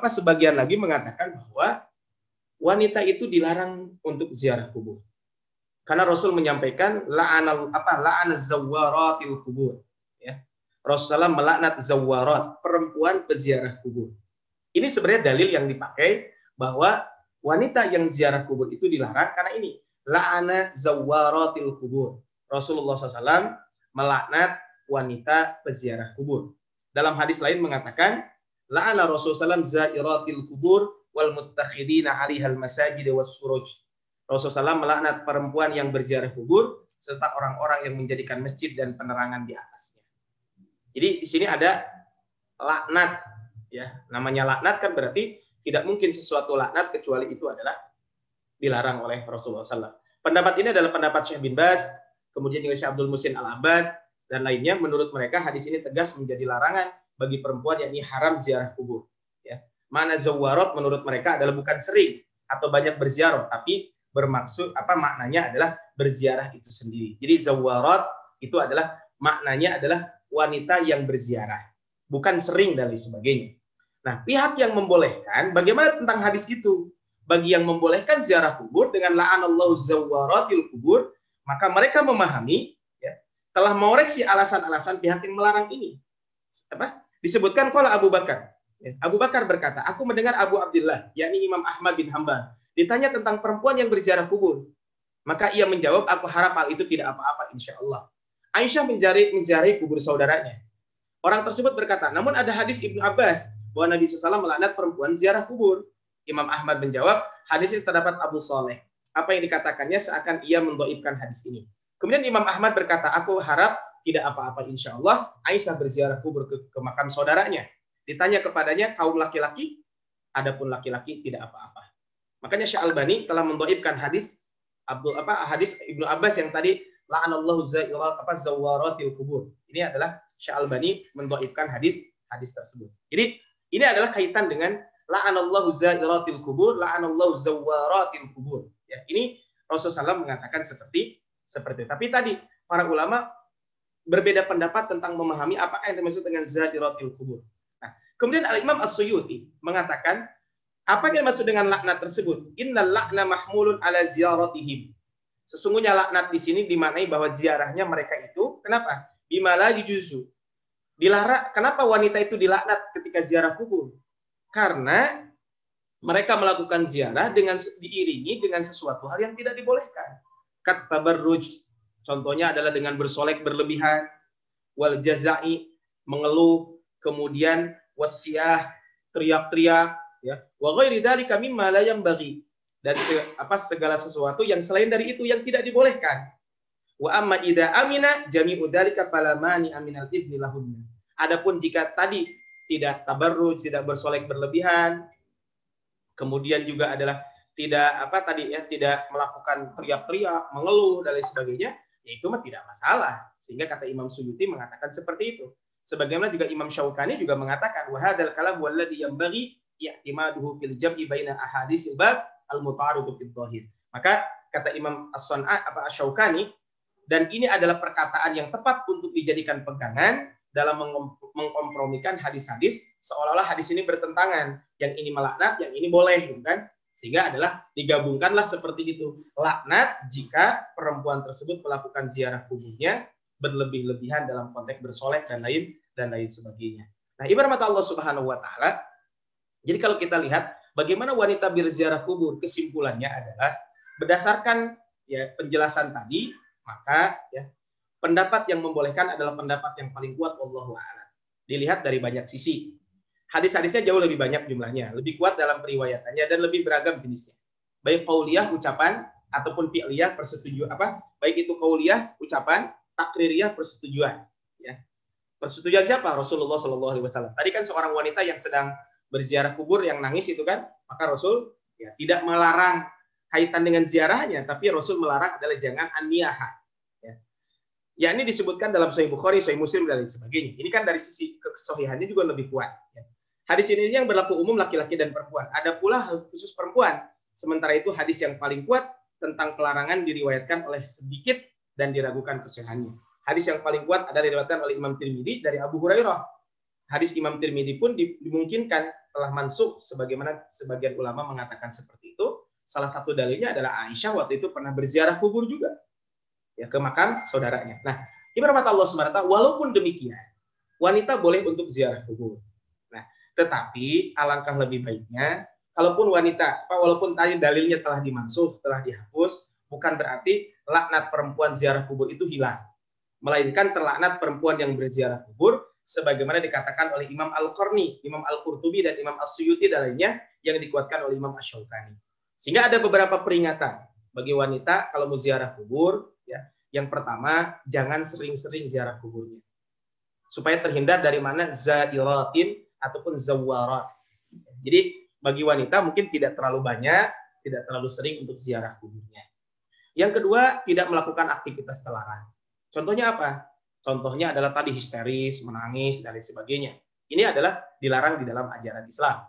sebagian lagi mengatakan bahwa wanita itu dilarang untuk ziarah kubur. Karena Rasul menyampaikan la'ana zawwaratil kubur. Ya. Rasulullah melaknat zawwarat, perempuan peziarah kubur. Ini sebenarnya dalil yang dipakai bahwa wanita yang ziarah kubur itu dilarang karena ini la'ana zawwaratil kubur. Rasulullah SAW melaknat wanita peziarah kubur. Dalam hadis lain mengatakan la'ana Rasulullah SAW zairatil kubur wal muttakhidina 'alaiha al-masajid was-suruj. Rasulullah SAW melaknat perempuan yang berziarah kubur serta orang-orang yang menjadikan masjid dan penerangan di atasnya. Jadi di sini ada laknat, ya. Namanya laknat kan berarti tidak mungkin sesuatu laknat kecuali itu adalah dilarang oleh Rasulullah SAW. Pendapat ini adalah pendapat Syekh bin Baz, kemudian juga Syekh Abdul Muhsin Al-Abbad dan lainnya. Menurut mereka hadis ini tegas menjadi larangan bagi perempuan yakni haram ziarah kubur. Ya. Mana zawarat menurut mereka adalah bukan sering atau banyak berziarah, tapi bermaksud maknanya adalah berziarah itu sendiri. Jadi zawarat itu adalah maknanya adalah wanita yang berziarah, bukan sering dan lain sebagainya. Nah, pihak yang membolehkan, bagaimana tentang hadis itu? Bagi yang membolehkan ziarah kubur dengan la'anallahu zawwaratil kubur, maka mereka memahami, ya, telah mengoreksi alasan-alasan pihak yang melarang ini. Disebutkan qala Abu Bakar. Ya, Abu Bakar berkata, aku mendengar Abu Abdullah, yakni Imam Ahmad bin Hanbal, ditanya tentang perempuan yang berziarah kubur. Maka ia menjawab, aku harap hal itu tidak apa-apa insya Allah. Aisyah menziarahi kubur saudaranya. Orang tersebut berkata, namun ada hadis Ibnu Abbas bahwa Nabi SAW melaknat perempuan ziarah kubur. Imam Ahmad menjawab, hadis itu terdapat Abu Saleh. Apa yang dikatakannya seakan ia mendhaifkan hadis ini. Kemudian Imam Ahmad berkata, aku harap tidak apa-apa insya Allah. Aisyah berziarah kubur ke makam saudaranya. Ditanya kepadanya, kaum laki-laki, adapun laki-laki tidak apa-apa. Makanya Syekh Albani telah mendhaifkan hadis hadis Ibnu Abbas yang tadi la'anallahu zawwaratil kubur. Ini adalah Syekh Albani mendhaifkan hadis tersebut. Jadi ini adalah kaitan dengan la'anallahu zawwaratil kubur, la'anallahu zawwaratil kubur. Ya, ini Rasulullah SAW mengatakan seperti. Tapi tadi para ulama berbeda pendapat tentang memahami apakah yang dimaksud dengan zawwaratil kubur. Nah, kemudian Al-Imam As-Suyuti mengatakan apa yang dimaksud dengan laknat tersebut? Innal la'na mahmulun ala ziyaratihim. Sesungguhnya laknat di sini dimaknai bahwa ziarahnya mereka itu, kenapa? Bimala yujuzu. Dilarang. Kenapa wanita itu dilaknat ketika ziarah kubur? Karena mereka melakukan ziarah diiringi dengan sesuatu hal yang tidak dibolehkan. Kat tabarruj. Contohnya adalah dengan bersolek berlebihan, wal jazai, mengeluh, kemudian wasyah, teriak-teriak, ya. Wa ghairi dzalika mimma la yanbaghi. Dan segala sesuatu yang selain dari itu yang tidak dibolehkan. Wa amma idza amina jami'u dzalika fala mani aminal idni lahunna. Adapun jika tadi tidak tabarruj, tidak bersolek berlebihan, kemudian juga adalah tidak melakukan teriak-teriak, mengeluh dan lain sebagainya, ya itu mah tidak masalah. Sehingga kata Imam Suyuti mengatakan seperti itu. Sebagaimana juga Imam Syaukani juga mengatakan wa hadzal kalam walladhi yanbaghi i'timaduhu fil jam'i baina ahaditsil bab al-muta'arridu fid dhahir. Maka kata Imam Asy-Syaukani, dan ini adalah perkataan yang tepat untuk dijadikan pegangan dalam mengkompromikan hadis-hadis seolah-olah hadis ini bertentangan, yang ini melaknat, yang ini boleh, gitu kan? Sehingga adalah digabungkanlah seperti itu. Laknat jika perempuan tersebut melakukan ziarah kuburnya berlebih-lebihan dalam konteks bersolek dan lain sebagainya. Nah, ibarat mata Allah Subhanahu wa taala. Jadi kalau kita lihat bagaimana wanita berziarah kubur, kesimpulannya adalah berdasarkan ya penjelasan tadi, maka ya pendapat yang membolehkan adalah pendapat yang paling kuat, wallahu a'lam. Dilihat dari banyak sisi. Hadis-hadisnya jauh lebih banyak jumlahnya, lebih kuat dalam periwayatannya dan lebih beragam jenisnya. Baik qauliyah ucapan ataupun fi'liyah persetujuan baik itu qauliyah ucapan, takririyah persetujuan. Ya. Persetujuan siapa? Rasulullah Shallallahu Alaihi Wasallam. Tadi kan seorang wanita yang sedang berziarah kubur yang nangis itu kan, maka Rasul ya tidak melarang kaitan dengan ziarahnya, tapi Rasul melarang adalah jangan an-niyahah. Ya, ini disebutkan dalam Sahih Bukhari, Sahih Muslim dan lain sebagainya. Ini kan dari sisi kesohihannya juga lebih kuat. Ya. Hadis ini yang berlaku umum laki-laki dan perempuan. Ada pula khusus perempuan. Sementara itu hadis yang paling kuat tentang pelarangan diriwayatkan oleh sedikit dan diragukan kesohihannya. Hadis yang paling kuat adalah diriwayatkan oleh Imam Tirmidzi dari Abu Hurairah. Hadis Imam Tirmidzi pun dimungkinkan telah mansukh sebagaimana sebagian ulama mengatakan seperti itu. Salah satu dalilnya adalah Aisyah waktu itu pernah berziarah kubur juga. Ya, ke makam saudaranya. Nah, ibarat Allah SWT, walaupun demikian, wanita boleh untuk ziarah kubur. Nah, tetapi alangkah lebih baiknya, kalaupun wanita, walaupun tadi dalilnya telah dimansuh, telah dihapus, bukan berarti laknat perempuan ziarah kubur itu hilang. Melainkan terlaknat perempuan yang berziarah kubur, sebagaimana dikatakan oleh Imam Al-Qarni, Imam Al-Qurtubi, dan Imam As-Suyuti dan lainnya, yang dikuatkan oleh Imam Asy-Syaukani. Sehingga ada beberapa peringatan bagi wanita kalau mau ziarah kubur. Ya, yang pertama, jangan sering-sering ziarah kuburnya. Supaya terhindar dari mana zairatin ataupun zawarat. Jadi bagi wanita mungkin tidak terlalu banyak, tidak terlalu sering untuk ziarah kuburnya. Yang kedua, tidak melakukan aktivitas terlarang. Contohnya apa? Contohnya adalah tadi histeris, menangis, dan lain sebagainya. Ini adalah dilarang di dalam ajaran Islam.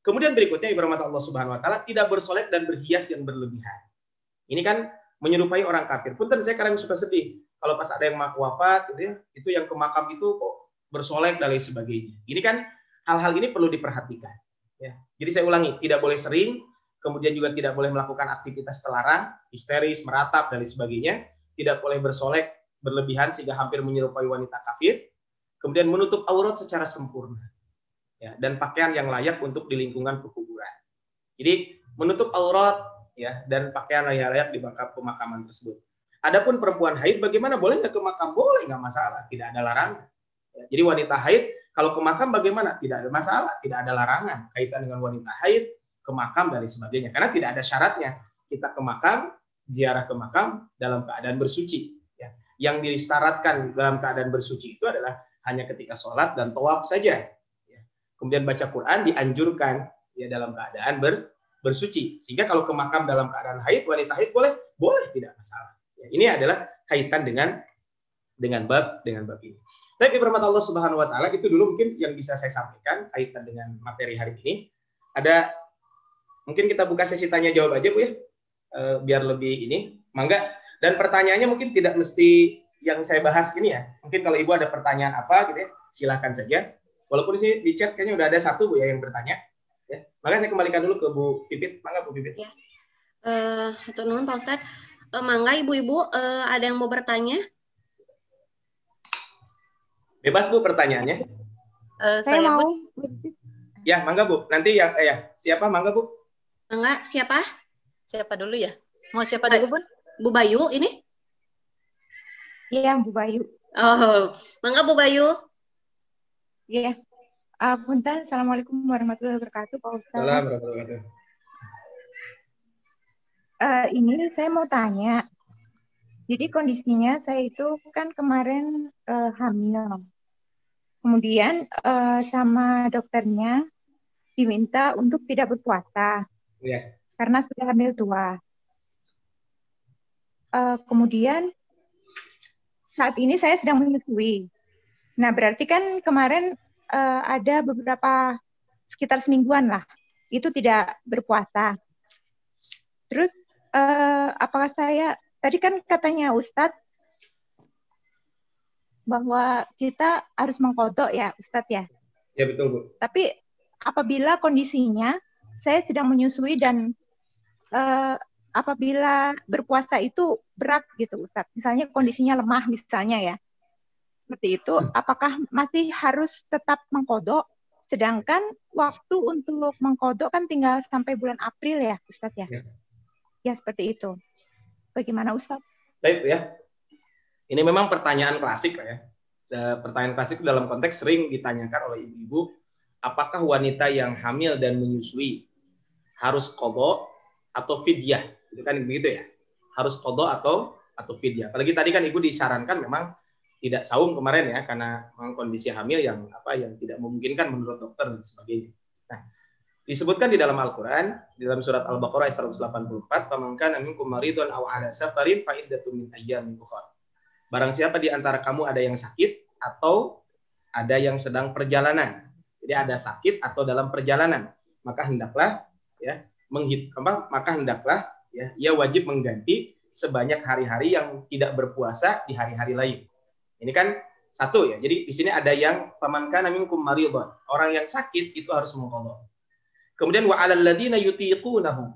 Kemudian berikutnya, ibarat Allah Subhanahu wa taala, tidak bersolek dan berhias yang berlebihan. Ini kan menyerupai orang kafir. Punten saya kadang suka sedih kalau pas ada yang wafat gitu ya, itu yang ke makam itu kok bersolek dan lain sebagainya. Ini kan hal-hal ini perlu diperhatikan ya. Jadi saya ulangi, tidak boleh sering, kemudian juga tidak boleh melakukan aktivitas terlarang, histeris, meratap dan lain sebagainya, tidak boleh bersolek berlebihan sehingga hampir menyerupai wanita kafir, kemudian menutup aurat secara sempurna. Ya, dan pakaian yang layak untuk di lingkungan pekuburan. Jadi menutup aurat ya, dan pakaian layak di makam pemakaman tersebut. Adapun perempuan haid, bagaimana? Boleh nggak ke makam? Boleh, nggak masalah, tidak ada larangan. Ya, jadi wanita haid kalau ke makam bagaimana? Tidak ada masalah, tidak ada larangan kaitan dengan wanita haid ke makam dan sebagainya. Karena tidak ada syaratnya kita ke makam, ziarah ke makam dalam keadaan bersuci. Ya. Yang disyaratkan dalam keadaan bersuci itu adalah hanya ketika sholat dan tawaf saja. Ya. Kemudian baca Quran dianjurkan ya dalam keadaan bersuci. Sehingga kalau ke makam dalam keadaan haid, wanita haid boleh tidak masalah. Ya, ini adalah kaitan dengan bab ini. Tapi firman Allah Subhanahu wa taala itu dulu mungkin yang bisa saya sampaikan kaitan dengan materi hari ini. Ada mungkin kita buka sesi tanya jawab aja Bu ya. Biar lebih ini. Mangga. Dan pertanyaannya mungkin tidak mesti yang saya bahas ini ya. Mungkin kalau Ibu ada pertanyaan apa gitu ya, silakan saja. Walaupun di sini di chat kayaknya udah ada satu Bu ya yang bertanya. Ya. Maka saya kembalikan dulu ke Bu Pipit. Mangga Bu Pipit. Ya. Hatur nuhun Pak Ustadz. Mangga ibu-ibu ada yang mau bertanya? Bebas Bu pertanyaannya. Saya mau. Ya, mangga Bu. Nanti ya siapa mangga Bu? Mangga, siapa? Siapa dulu ya? Mau siapa dulu, Bun? Bu Bayu ini? Iya, Bu Bayu. Oh, mangga Bu Bayu. Iya. Punten, Assalamualaikum warahmatullahi wabarakatuh, Pak Ustadz. Assalamualaikum warahmatullahi wabarakatuh. Ini saya mau tanya. Jadi kondisinya saya itu kan kemarin hamil. Kemudian sama dokternya diminta untuk tidak berpuasa. Ya. Karena sudah hamil tua. Kemudian saat ini saya sedang menyusui. Nah, berarti kan kemarin ada beberapa sekitar semingguan lah, itu tidak berpuasa. Terus apakah saya, tadi kan katanya Ustadz bahwa kita harus mengqodho ya Ustadz ya? Ya betul Bu. Tapi apabila kondisinya saya sedang menyusui dan apabila berpuasa itu berat gitu Ustadz, misalnya kondisinya lemah misalnya ya, seperti itu, apakah masih harus tetap mengkodok? Sedangkan waktu untuk mengkodok kan tinggal sampai bulan April ya Ustadz ya? Ya seperti itu. Bagaimana Ustadz? Baik ya. Ini memang pertanyaan klasik ya. Pertanyaan klasik dalam konteks sering ditanyakan oleh ibu-ibu, apakah wanita yang hamil dan menyusui harus qadha atau fidyah? Itu kan begitu ya. Harus qadha atau fidyah. Apalagi tadi kan ibu disarankan memang tidak saum kemarin ya, karena memang kondisi hamil yang tidak memungkinkan menurut dokter dan sebagainya. Nah, disebutkan di dalam Al-Qur'an, di dalam surat Al-Baqarah ayat 184, "Faman kana minkum maridun aw 'ala safarin fa iddatun min ayyamin ukhra." Barang siapa di antara kamu ada yang sakit atau ada yang sedang perjalanan. Jadi ada sakit atau dalam perjalanan, maka hendaklah ya ia wajib mengganti sebanyak hari-hari yang tidak berpuasa di hari-hari lain. Ini kan satu ya. Jadi di sini ada yang faman kana minkum maridun, orang yang sakit itu harus mengqadha. Kemudian wa 'alal ladzina yutiqunahu.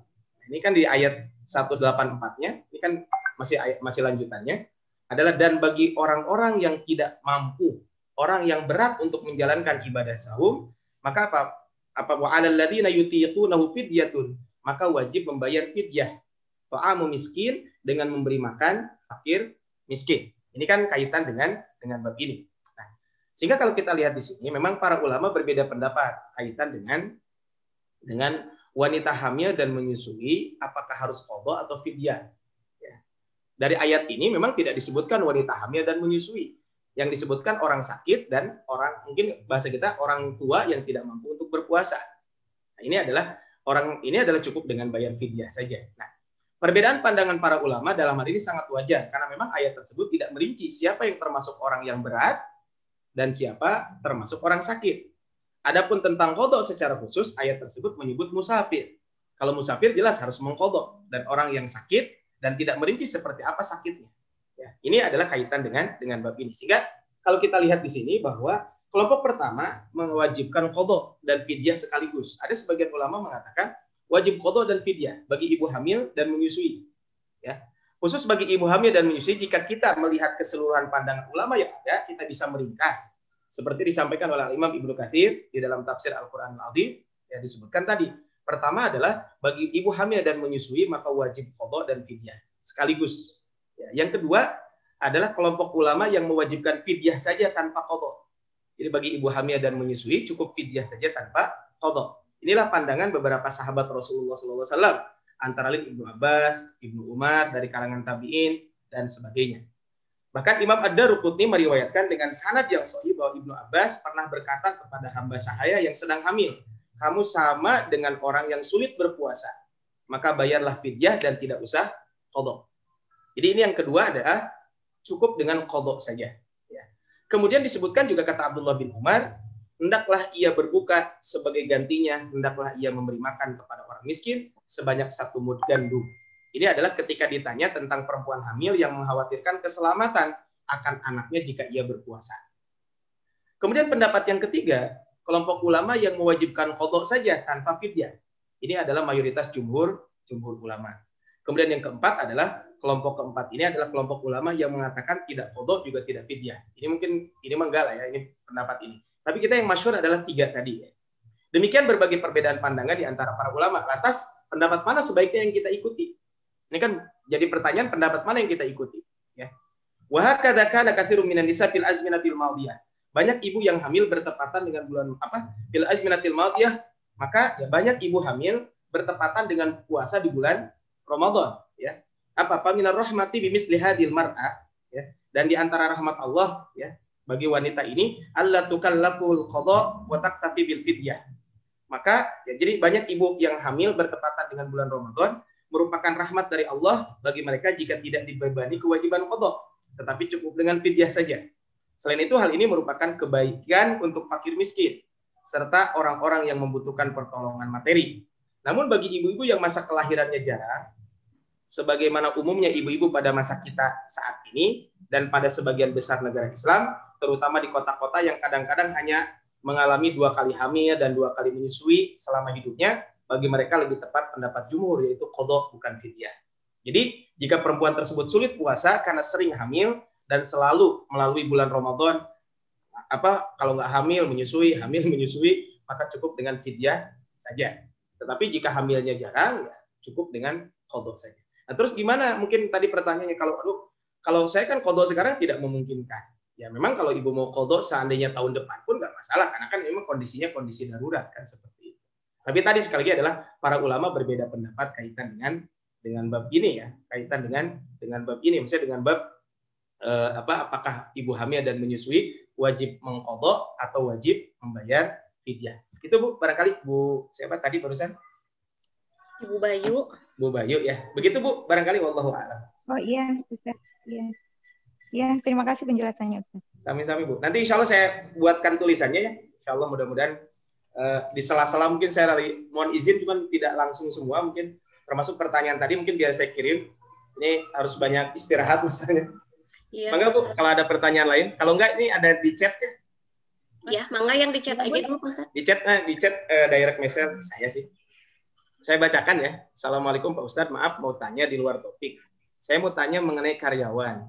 Ini kan di ayat 184-nya, ini kan masih lanjutannya, adalah dan bagi orang-orang yang tidak mampu, orang yang berat untuk menjalankan ibadah saum, maka apa wa 'alal ladzina yutiqunahu fidyatun, maka wajib membayar fidyah. Ta'amu miskin, dengan memberi makan fakir miskin. Ini kan kaitan dengan bab ini. Nah, sehingga kalau kita lihat di sini, memang para ulama berbeda pendapat kaitan dengan wanita hamil dan menyusui, apakah harus qadha atau fidyah. Ya. Dari ayat ini memang tidak disebutkan wanita hamil dan menyusui. Yang disebutkan orang sakit dan orang, mungkin bahasa kita, orang tua yang tidak mampu untuk berpuasa. Nah, ini adalah cukup dengan bayar fidyah saja. Nah, perbedaan pandangan para ulama dalam hal ini sangat wajar, karena memang ayat tersebut tidak merinci siapa yang termasuk orang yang berat dan siapa termasuk orang sakit. Adapun tentang qadha secara khusus, ayat tersebut menyebut musafir. Kalau musafir jelas harus mengqadha, dan orang yang sakit dan tidak merinci seperti apa sakitnya. Ya, ini adalah kaitan dengan bab ini. Sehingga kalau kita lihat di sini bahwa kelompok pertama mewajibkan qadha dan fidyah sekaligus. Ada sebagian ulama mengatakan wajib qadha dan fidyah bagi ibu hamil dan menyusui. Ya. Khusus bagi ibu hamil dan menyusui, jika kita melihat keseluruhan pandangan ulama yang ada, kita bisa meringkas. Seperti disampaikan oleh Imam Ibnu Katsir di dalam tafsir Al-Qur'an Al-Azim, yang disebutkan tadi. Pertama adalah bagi ibu hamil dan menyusui, maka wajib qadha dan fidyah sekaligus. Ya. Yang kedua adalah kelompok ulama yang mewajibkan fidyah saja tanpa qadha. Jadi bagi ibu hamil dan menyusui, cukup fidyah saja tanpa qadha. Inilah pandangan beberapa sahabat Rasulullah SAW, antara lain Ibnu Abbas, Ibnu Umar, dari kalangan tabi'in, dan sebagainya. Bahkan Imam Ad-Daruqutni meriwayatkan dengan sanad yang sahih bahwa Ibnu Abbas pernah berkata kepada hamba sahaya yang sedang hamil, kamu sama dengan orang yang sulit berpuasa, maka bayarlah fidyah dan tidak usah qadha. Jadi ini yang kedua adalah cukup dengan qadha saja. Ya. Kemudian disebutkan juga kata Abdullah bin Umar, hendaklah ia berbuka sebagai gantinya, hendaklah ia memberi makan kepada orang miskin sebanyak 1 mud gandum. Ini adalah ketika ditanya tentang perempuan hamil yang mengkhawatirkan keselamatan akan anaknya jika ia berpuasa. Kemudian pendapat yang ketiga, kelompok ulama yang mewajibkan qadha saja tanpa fidyah. Ini adalah mayoritas jumhur ulama. Kemudian yang keempat adalah kelompok keempat ini adalah kelompok ulama yang mengatakan tidak qadha juga tidak fidyah. Ini menggala ya, ini pendapat ini. Tapi kita yang masyhur adalah 3 tadi. Demikian berbagai perbedaan pandangan di antara para ulama. Lantas pendapat mana sebaiknya yang kita ikuti? Ini kan jadi pertanyaan, pendapat mana yang kita ikuti? Ya. Wa hakadza kana katsirun minan nisa fil azminatil madiyah. Banyak ibu yang hamil bertepatan dengan bulan fil azminatil madiyah, maka ya banyak ibu hamil bertepatan dengan puasa di bulan Ramadan. Ya. Apa minar rahmati bimisli hadil mar'a. Ya. Dan di antara rahmat Allah ya bagi wanita ini, alla tukallaful qadha wa taktafi bil fidyah. Maka ya, jadi banyak ibu yang hamil bertepatan dengan bulan Ramadan merupakan rahmat dari Allah bagi mereka jika tidak dibebani kewajiban qadha, tetapi cukup dengan fidyah saja. Selain itu, hal ini merupakan kebaikan untuk fakir miskin serta orang-orang yang membutuhkan pertolongan materi. Namun bagi ibu-ibu yang masa kelahirannya jarang, sebagaimana umumnya ibu-ibu pada masa kita saat ini dan pada sebagian besar negara Islam, terutama di kota-kota yang kadang-kadang hanya mengalami 2 kali hamil dan 2 kali menyusui selama hidupnya, bagi mereka lebih tepat pendapat jumhur, yaitu qadha bukan fidyah. Jadi jika perempuan tersebut sulit puasa karena sering hamil dan selalu melalui bulan Ramadan, kalau nggak hamil menyusui, maka cukup dengan fidyah saja. Tetapi jika hamilnya jarang, ya cukup dengan qadha saja. Nah, terus gimana? Mungkin tadi pertanyaannya, kalau saya kan qadha sekarang tidak memungkinkan. Ya memang kalau ibu mau qadha seandainya tahun depan pun nggak masalah, karena kan memang kondisinya kondisi darurat kan seperti itu. Tapi tadi sekali lagi adalah para ulama berbeda pendapat kaitan dengan bab ini ya, kaitan dengan bab ini, misalnya dengan bab apakah ibu hamil dan menyusui wajib mengqadha atau wajib membayar fidyah. Itu Bu, barangkali Bu siapa tadi barusan? Ibu Bayu. Bu Bayu ya. Begitu Bu, barangkali wallahu a'lam. Oh iya, Ustaz. Iya. Ya, terima kasih penjelasannya, Ustaz. Sami-sami Bu. Nanti insya Allah saya buatkan tulisannya ya. Insya Allah mudah-mudahan di sela-sela mungkin saya mohon izin, cuman tidak langsung semua, mungkin termasuk pertanyaan tadi mungkin biar saya kirim. Ini harus banyak istirahat misalnya. Iya. Mangga Bu, kalau ada pertanyaan lain. Kalau enggak ini ada di chat ya. Ya, mangga yang di chat aja dulu, Pak Ustaz. Di chat direct message saya sih. Saya bacakan ya. Assalamualaikum Pak Ustadz, maaf mau tanya di luar topik. Saya mau tanya mengenai karyawan.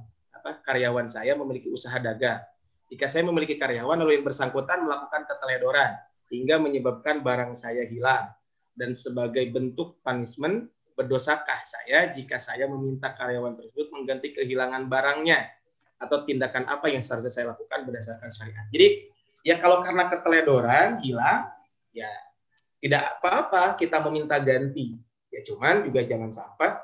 Karyawan saya memiliki usaha dagang. Jika saya memiliki karyawan lalu yang bersangkutan melakukan keteledoran hingga menyebabkan barang saya hilang, dan sebagai bentuk punishment, berdosakah saya jika saya meminta karyawan tersebut mengganti kehilangan barangnya, atau tindakan apa yang seharusnya saya lakukan berdasarkan syariat? Jadi ya kalau karena keteledoran hilang, ya tidak apa-apa kita meminta ganti. Ya cuman juga jangan sampai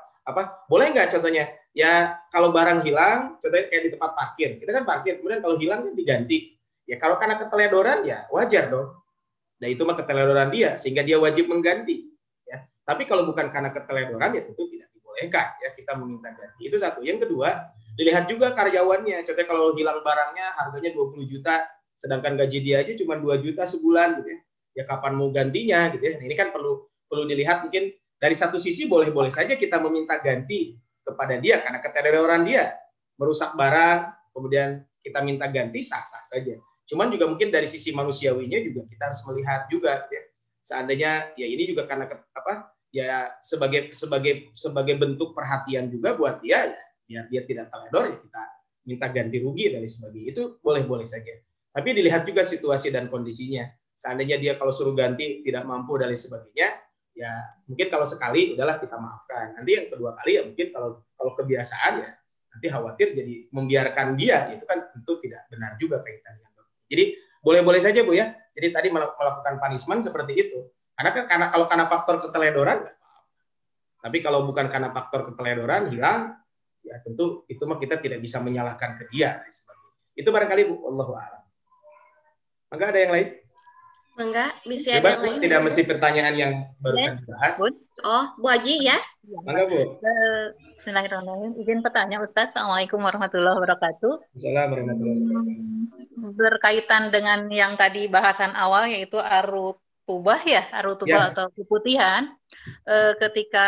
boleh nggak contohnya? Ya kalau barang hilang, contohnya kayak di tempat parkir, kita kan parkir, kemudian kalau hilang kan diganti. Ya kalau karena keteledoran ya wajar dong. Nah itu mah keteledoran dia, sehingga dia wajib mengganti. Ya. Tapi kalau bukan karena keteledoran ya tentu tidak dibolehkan ya kita meminta ganti. Itu satu. Yang kedua, dilihat juga karyawannya. Contohnya kalau hilang barangnya harganya 20 juta, sedangkan gaji dia aja cuma 2 juta sebulan gitu ya. Ya kapan mau gantinya gitu ya. Nah, ini kan perlu dilihat, mungkin dari satu sisi boleh-boleh saja kita meminta ganti kepada dia karena keteledoran dia merusak barang, kemudian kita minta ganti sah-sah saja. Cuman juga mungkin dari sisi manusiawinya juga kita harus melihat juga ya. Seandainya ya ini juga karena ya sebagai bentuk perhatian juga buat dia ya, dia tidak teledor ya kita minta ganti rugi dan sebagainya. Itu boleh-boleh saja. Tapi dilihat juga situasi dan kondisinya. Seandainya dia kalau suruh ganti tidak mampu dan sebagainya, ya mungkin kalau sekali udahlah kita maafkan. Nanti yang kedua kali ya mungkin kalau kebiasaan ya nanti khawatir jadi membiarkan dia, itu kan tentu tidak benar juga kaitannya. Jadi boleh-boleh saja Bu ya. Jadi tadi melakukan punishment seperti itu. Karena kalau karena faktor keteledoran, tapi kalau bukan karena faktor keteledoran hilang, ya tentu itu mah kita tidak bisa menyalahkan ke dia. Itu barangkali Bu, Allahu a'lam. Maka ada yang lain? Mangga, bisa Bebas, ada yang lain. tidak mesti pertanyaan yang barusan dibahas. Oh, Bu Haji ya? Mangga Bu. Bismillahirrahmanirrahim. Izin bertanya Ustaz. Assalamualaikum warahmatullahi wabarakatuh. Assalamualaikum warahmatullahi wabarakatuh. Berkaitan dengan yang tadi bahasan awal yaitu arutubah ya, arutubah atau keputihan. Ketika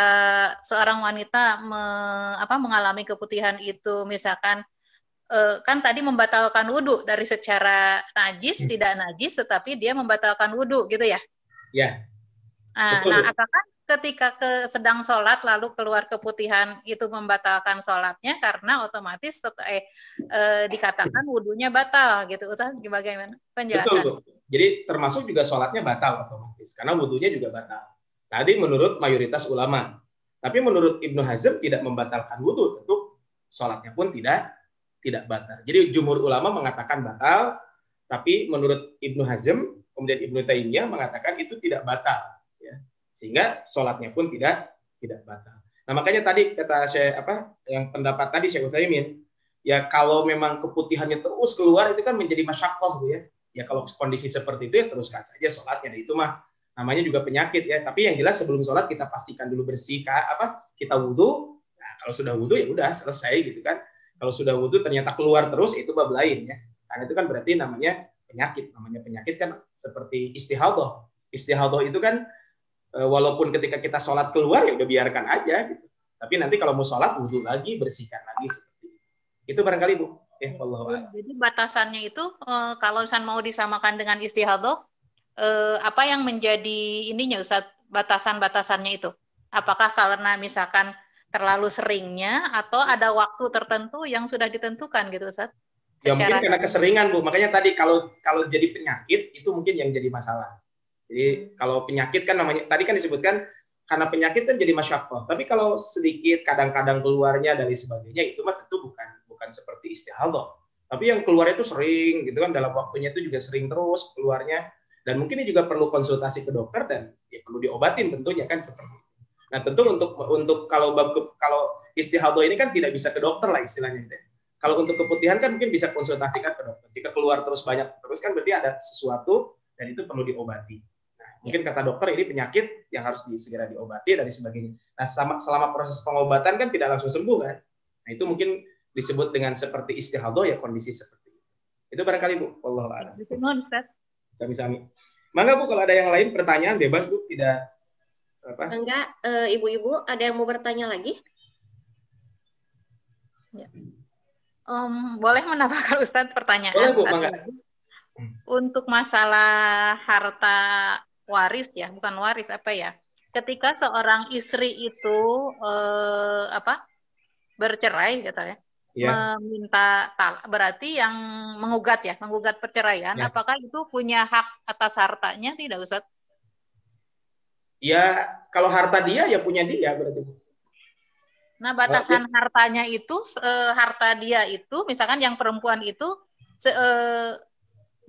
seorang wanita mengalami keputihan itu, misalkan kan tadi membatalkan wudhu dari secara najis, tidak najis, tetapi dia membatalkan wudhu gitu ya? Ya. Nah, apakah ketika sedang sholat lalu keluar keputihan itu membatalkan sholatnya karena otomatis dikatakan wudhunya batal gitu? Ustaz, bagaimana penjelasan? Betul. Jadi termasuk juga sholatnya batal otomatis karena wudhunya juga batal. Tadi menurut mayoritas ulama. Tapi menurut Ibnu Hazm tidak membatalkan wudhu, tentu sholatnya pun tidak batal. Jadi jumhur ulama mengatakan batal, tapi menurut Ibnu Hazm, kemudian Ibnu Taimiyah mengatakan itu tidak batal, ya. Sehingga sholatnya pun tidak batal. Nah makanya tadi kata saya yang pendapat tadi Syekh Utsaimin, ya kalau memang keputihannya terus keluar itu kan menjadi masyaqqah, ya. Ya kalau kondisi seperti itu ya teruskan saja sholatnya. Itu mah namanya juga penyakit ya. Tapi yang jelas sebelum sholat kita pastikan dulu bersih, kita wudhu. Nah, kalau sudah wudhu ya udah selesai gitu kan. Kalau sudah wudhu ternyata keluar terus, itu bab lain ya. Karena itu kan berarti namanya penyakit. Namanya penyakit kan seperti istihadhah. Istihadhah itu kan walaupun ketika kita sholat keluar ya udah biarkan aja gitu. Tapi nanti kalau mau sholat wudhu lagi, bersihkan lagi seperti itu. Itu barangkali Bu. Jadi batasannya itu kalau misalnya mau disamakan dengan istihadhah, apa yang menjadi ininya Ustaz? batasan-batasannya itu? Apakah karena misalkan terlalu seringnya atau ada waktu tertentu yang sudah ditentukan gitu, Ustaz? Ya mungkin karena keseringan, Bu. Makanya tadi kalau jadi penyakit itu mungkin yang jadi masalah. Jadi kalau penyakit kan namanya tadi kan disebutkan karena penyakit kan jadi masyaqqah. Tapi kalau sedikit kadang-kadang keluarnya dan sebagainya itu mah tentu bukan seperti istihadhah. Tapi yang keluar itu sering gitu kan, dalam waktunya itu juga sering terus keluarnya, dan mungkin ini juga perlu konsultasi ke dokter dan ya perlu diobatin tentunya kan seperti itu. Nah tentu untuk kalau istihadhah ini kan tidak bisa ke dokter lah istilahnya. Kalau untuk keputihan kan mungkin bisa konsultasikan ke dokter. Jika keluar terus banyak terus kan berarti ada sesuatu dan itu perlu diobati. Mungkin kata dokter ini penyakit yang harus segera diobati dan sebagainya. Nah, selama proses pengobatan kan tidak langsung sembuh kan. Nah, itu mungkin disebut dengan seperti istihadhah ya, kondisi seperti itu. Itu barangkali Bu, wallahu a'lam. Sami-sami. Mangga Bu, kalau ada yang lain pertanyaan bebas Bu, tidak apa? Enggak, ibu-ibu ada yang mau bertanya lagi? Ya. Boleh menambahkan Ustadz pertanyaan? Boleh Bu, mangga. Untuk masalah harta waris ya, bukan waris apa ya? Ketika seorang istri itu bercerai gitu ya, meminta talak, berarti yang menggugat perceraian, apakah itu punya hak atas hartanya tidak, Ustaz? Ya, kalau harta dia ya punya dia berarti. Nah, batasan hartanya itu, harta dia itu, misalkan yang perempuan itu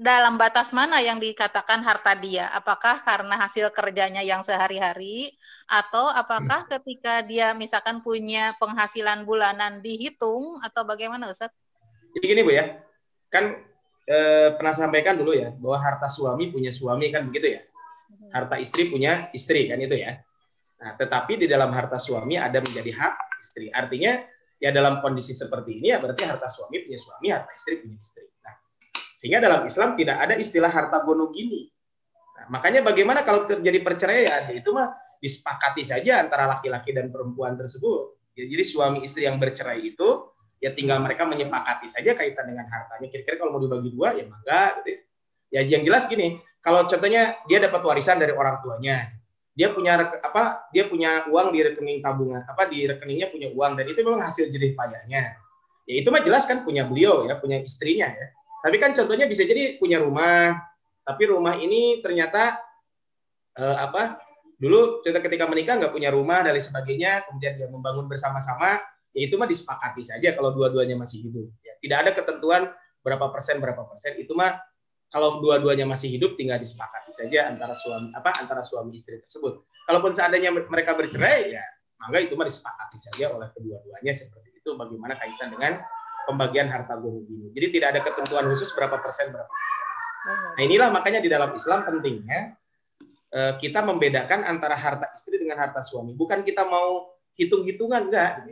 dalam batas mana yang dikatakan harta dia? Apakah karena hasil kerjanya yang sehari-hari, atau apakah ketika dia misalkan punya penghasilan bulanan dihitung, atau bagaimana, Ustaz? Jadi gini Bu ya, kan pernah sampaikan dulu ya, bahwa harta suami punya suami kan begitu ya, harta istri punya istri kan itu ya. Nah, tetapi di dalam harta suami ada menjadi hak istri. Artinya ya dalam kondisi seperti ini ya berarti harta suami punya suami, harta istri punya istri. Nah, sehingga dalam Islam tidak ada istilah harta gono gini. Nah, makanya bagaimana kalau terjadi perceraian, ya itu mah disepakati saja antara laki-laki dan perempuan tersebut. Ya, jadi suami istri yang bercerai itu ya tinggal mereka menyepakati saja kaitan dengan hartanya. Kira-kira kalau mau dibagi dua ya mangga gitu ya. Ya yang jelas gini, kalau contohnya dia dapat warisan dari orang tuanya, dia punya uang di rekening tabungan, di rekeningnya punya uang, dan itu memang hasil jerih payahnya. Ya itu mah jelas kan punya beliau ya, punya istrinya ya. Tapi kan contohnya bisa jadi punya rumah, tapi rumah ini ternyata dulu ketika menikah nggak punya rumah dan sebagainya, kemudian dia membangun bersama-sama, ya itu mah disepakati saja kalau dua-duanya masih hidup. Ya, tidak ada ketentuan berapa persen, itu mah kalau dua-duanya masih hidup tinggal disepakati saja antara suami istri tersebut. Kalaupun seandainya mereka bercerai, ya maka itu mah disepakati saja oleh kedua-duanya seperti itu. Bagaimana kaitan dengan pembagian harta gono gini. Jadi tidak ada ketentuan khusus berapa persen. Nah inilah makanya di dalam Islam pentingnya kita membedakan antara harta istri dengan harta suami. Bukan kita mau hitung-hitungan, enggak.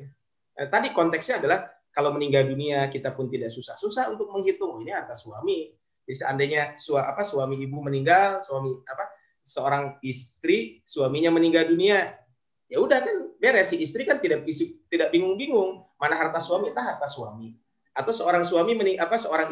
Tadi konteksnya adalah kalau meninggal dunia kita pun tidak susah-susah untuk menghitung ini harta suami. Jadi seandainya suami ibu meninggal, seorang istri suaminya meninggal dunia, ya udah kan beres, si istri kan tidak bingung-bingung mana harta suami, harta suami. Atau seorang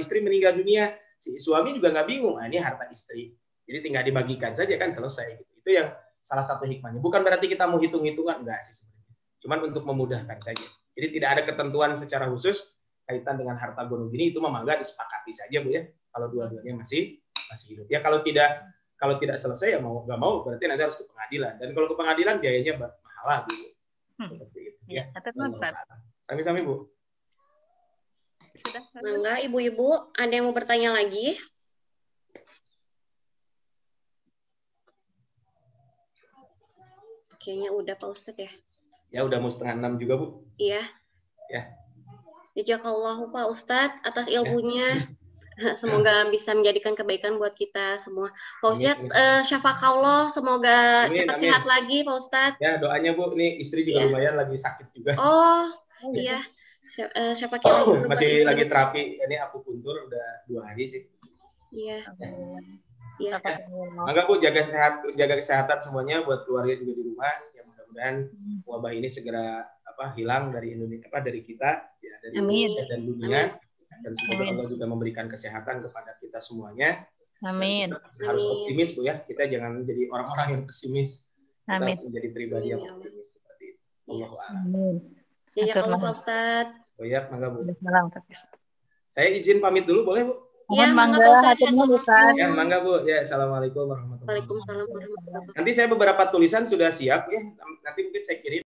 istri meninggal dunia, si suami juga nggak bingung, ini harta istri. Jadi tinggal dibagikan saja kan selesai. Itu yang salah satu hikmahnya. Bukan berarti kita mau hitung-hitungan, enggak sih sebenarnya. Cuman untuk memudahkan saja. Jadi tidak ada ketentuan secara khusus kaitan dengan harta gono gini, itu memang nggak disepakati saja Bu ya. Kalau dua-duanya masih hidup. Ya kalau tidak selesai ya mau nggak mau berarti nanti harus ke pengadilan. Dan kalau ke pengadilan biayanya mahal lah Bu. Seperti itu. Ya. Sami-sami Bu. Mangga ibu-ibu ada yang mau bertanya lagi? Kayaknya udah Pak Ustadz ya. Ya udah mau 5:30 juga Bu. Iya. Ya. Jazakallahu Pak Ustadz atas ilmunya. Semoga bisa menjadikan kebaikan buat kita semua. Pak Ustadz, syafakallah, semoga cepat sehat lagi Pak Ustadz. Ya doanya Bu, ini istri juga lumayan lagi sakit juga. Oh iya. Syafakallah. Masih lagi terapi, ini akupuntur udah 2 hari sih. Iya. Ya. Maka Bu jaga kesehatan semuanya buat keluarga juga di rumah. Ya mudah-mudahan wabah ini segera hilang dari Indonesia, dari kita, ya dari Indonesia dan dunia. Dan semoga Allah juga memberikan kesehatan kepada kita semuanya. Amin. Harus optimis Bu ya. Kita jangan menjadi orang-orang yang pesimis. Amin. Kita menjadi pribadi yang optimis seperti itu. Allahu a'lam. Amin. Jazakallah Pak Ustadz. Oh ya, mangga Bu. Salam, Hafiz. Saya izin pamit dulu boleh Bu? Ya, Mohon mangga Pak Ustadz. hatur nuhun, Ustaz. Ya, mangga Bu. Ya, assalamualaikum warahmatullahi wabarakatuh. Waalaikumsalam warahmatullahi wabarakatuh. Nanti saya beberapa tulisan sudah siap ya. Nanti mungkin saya kirim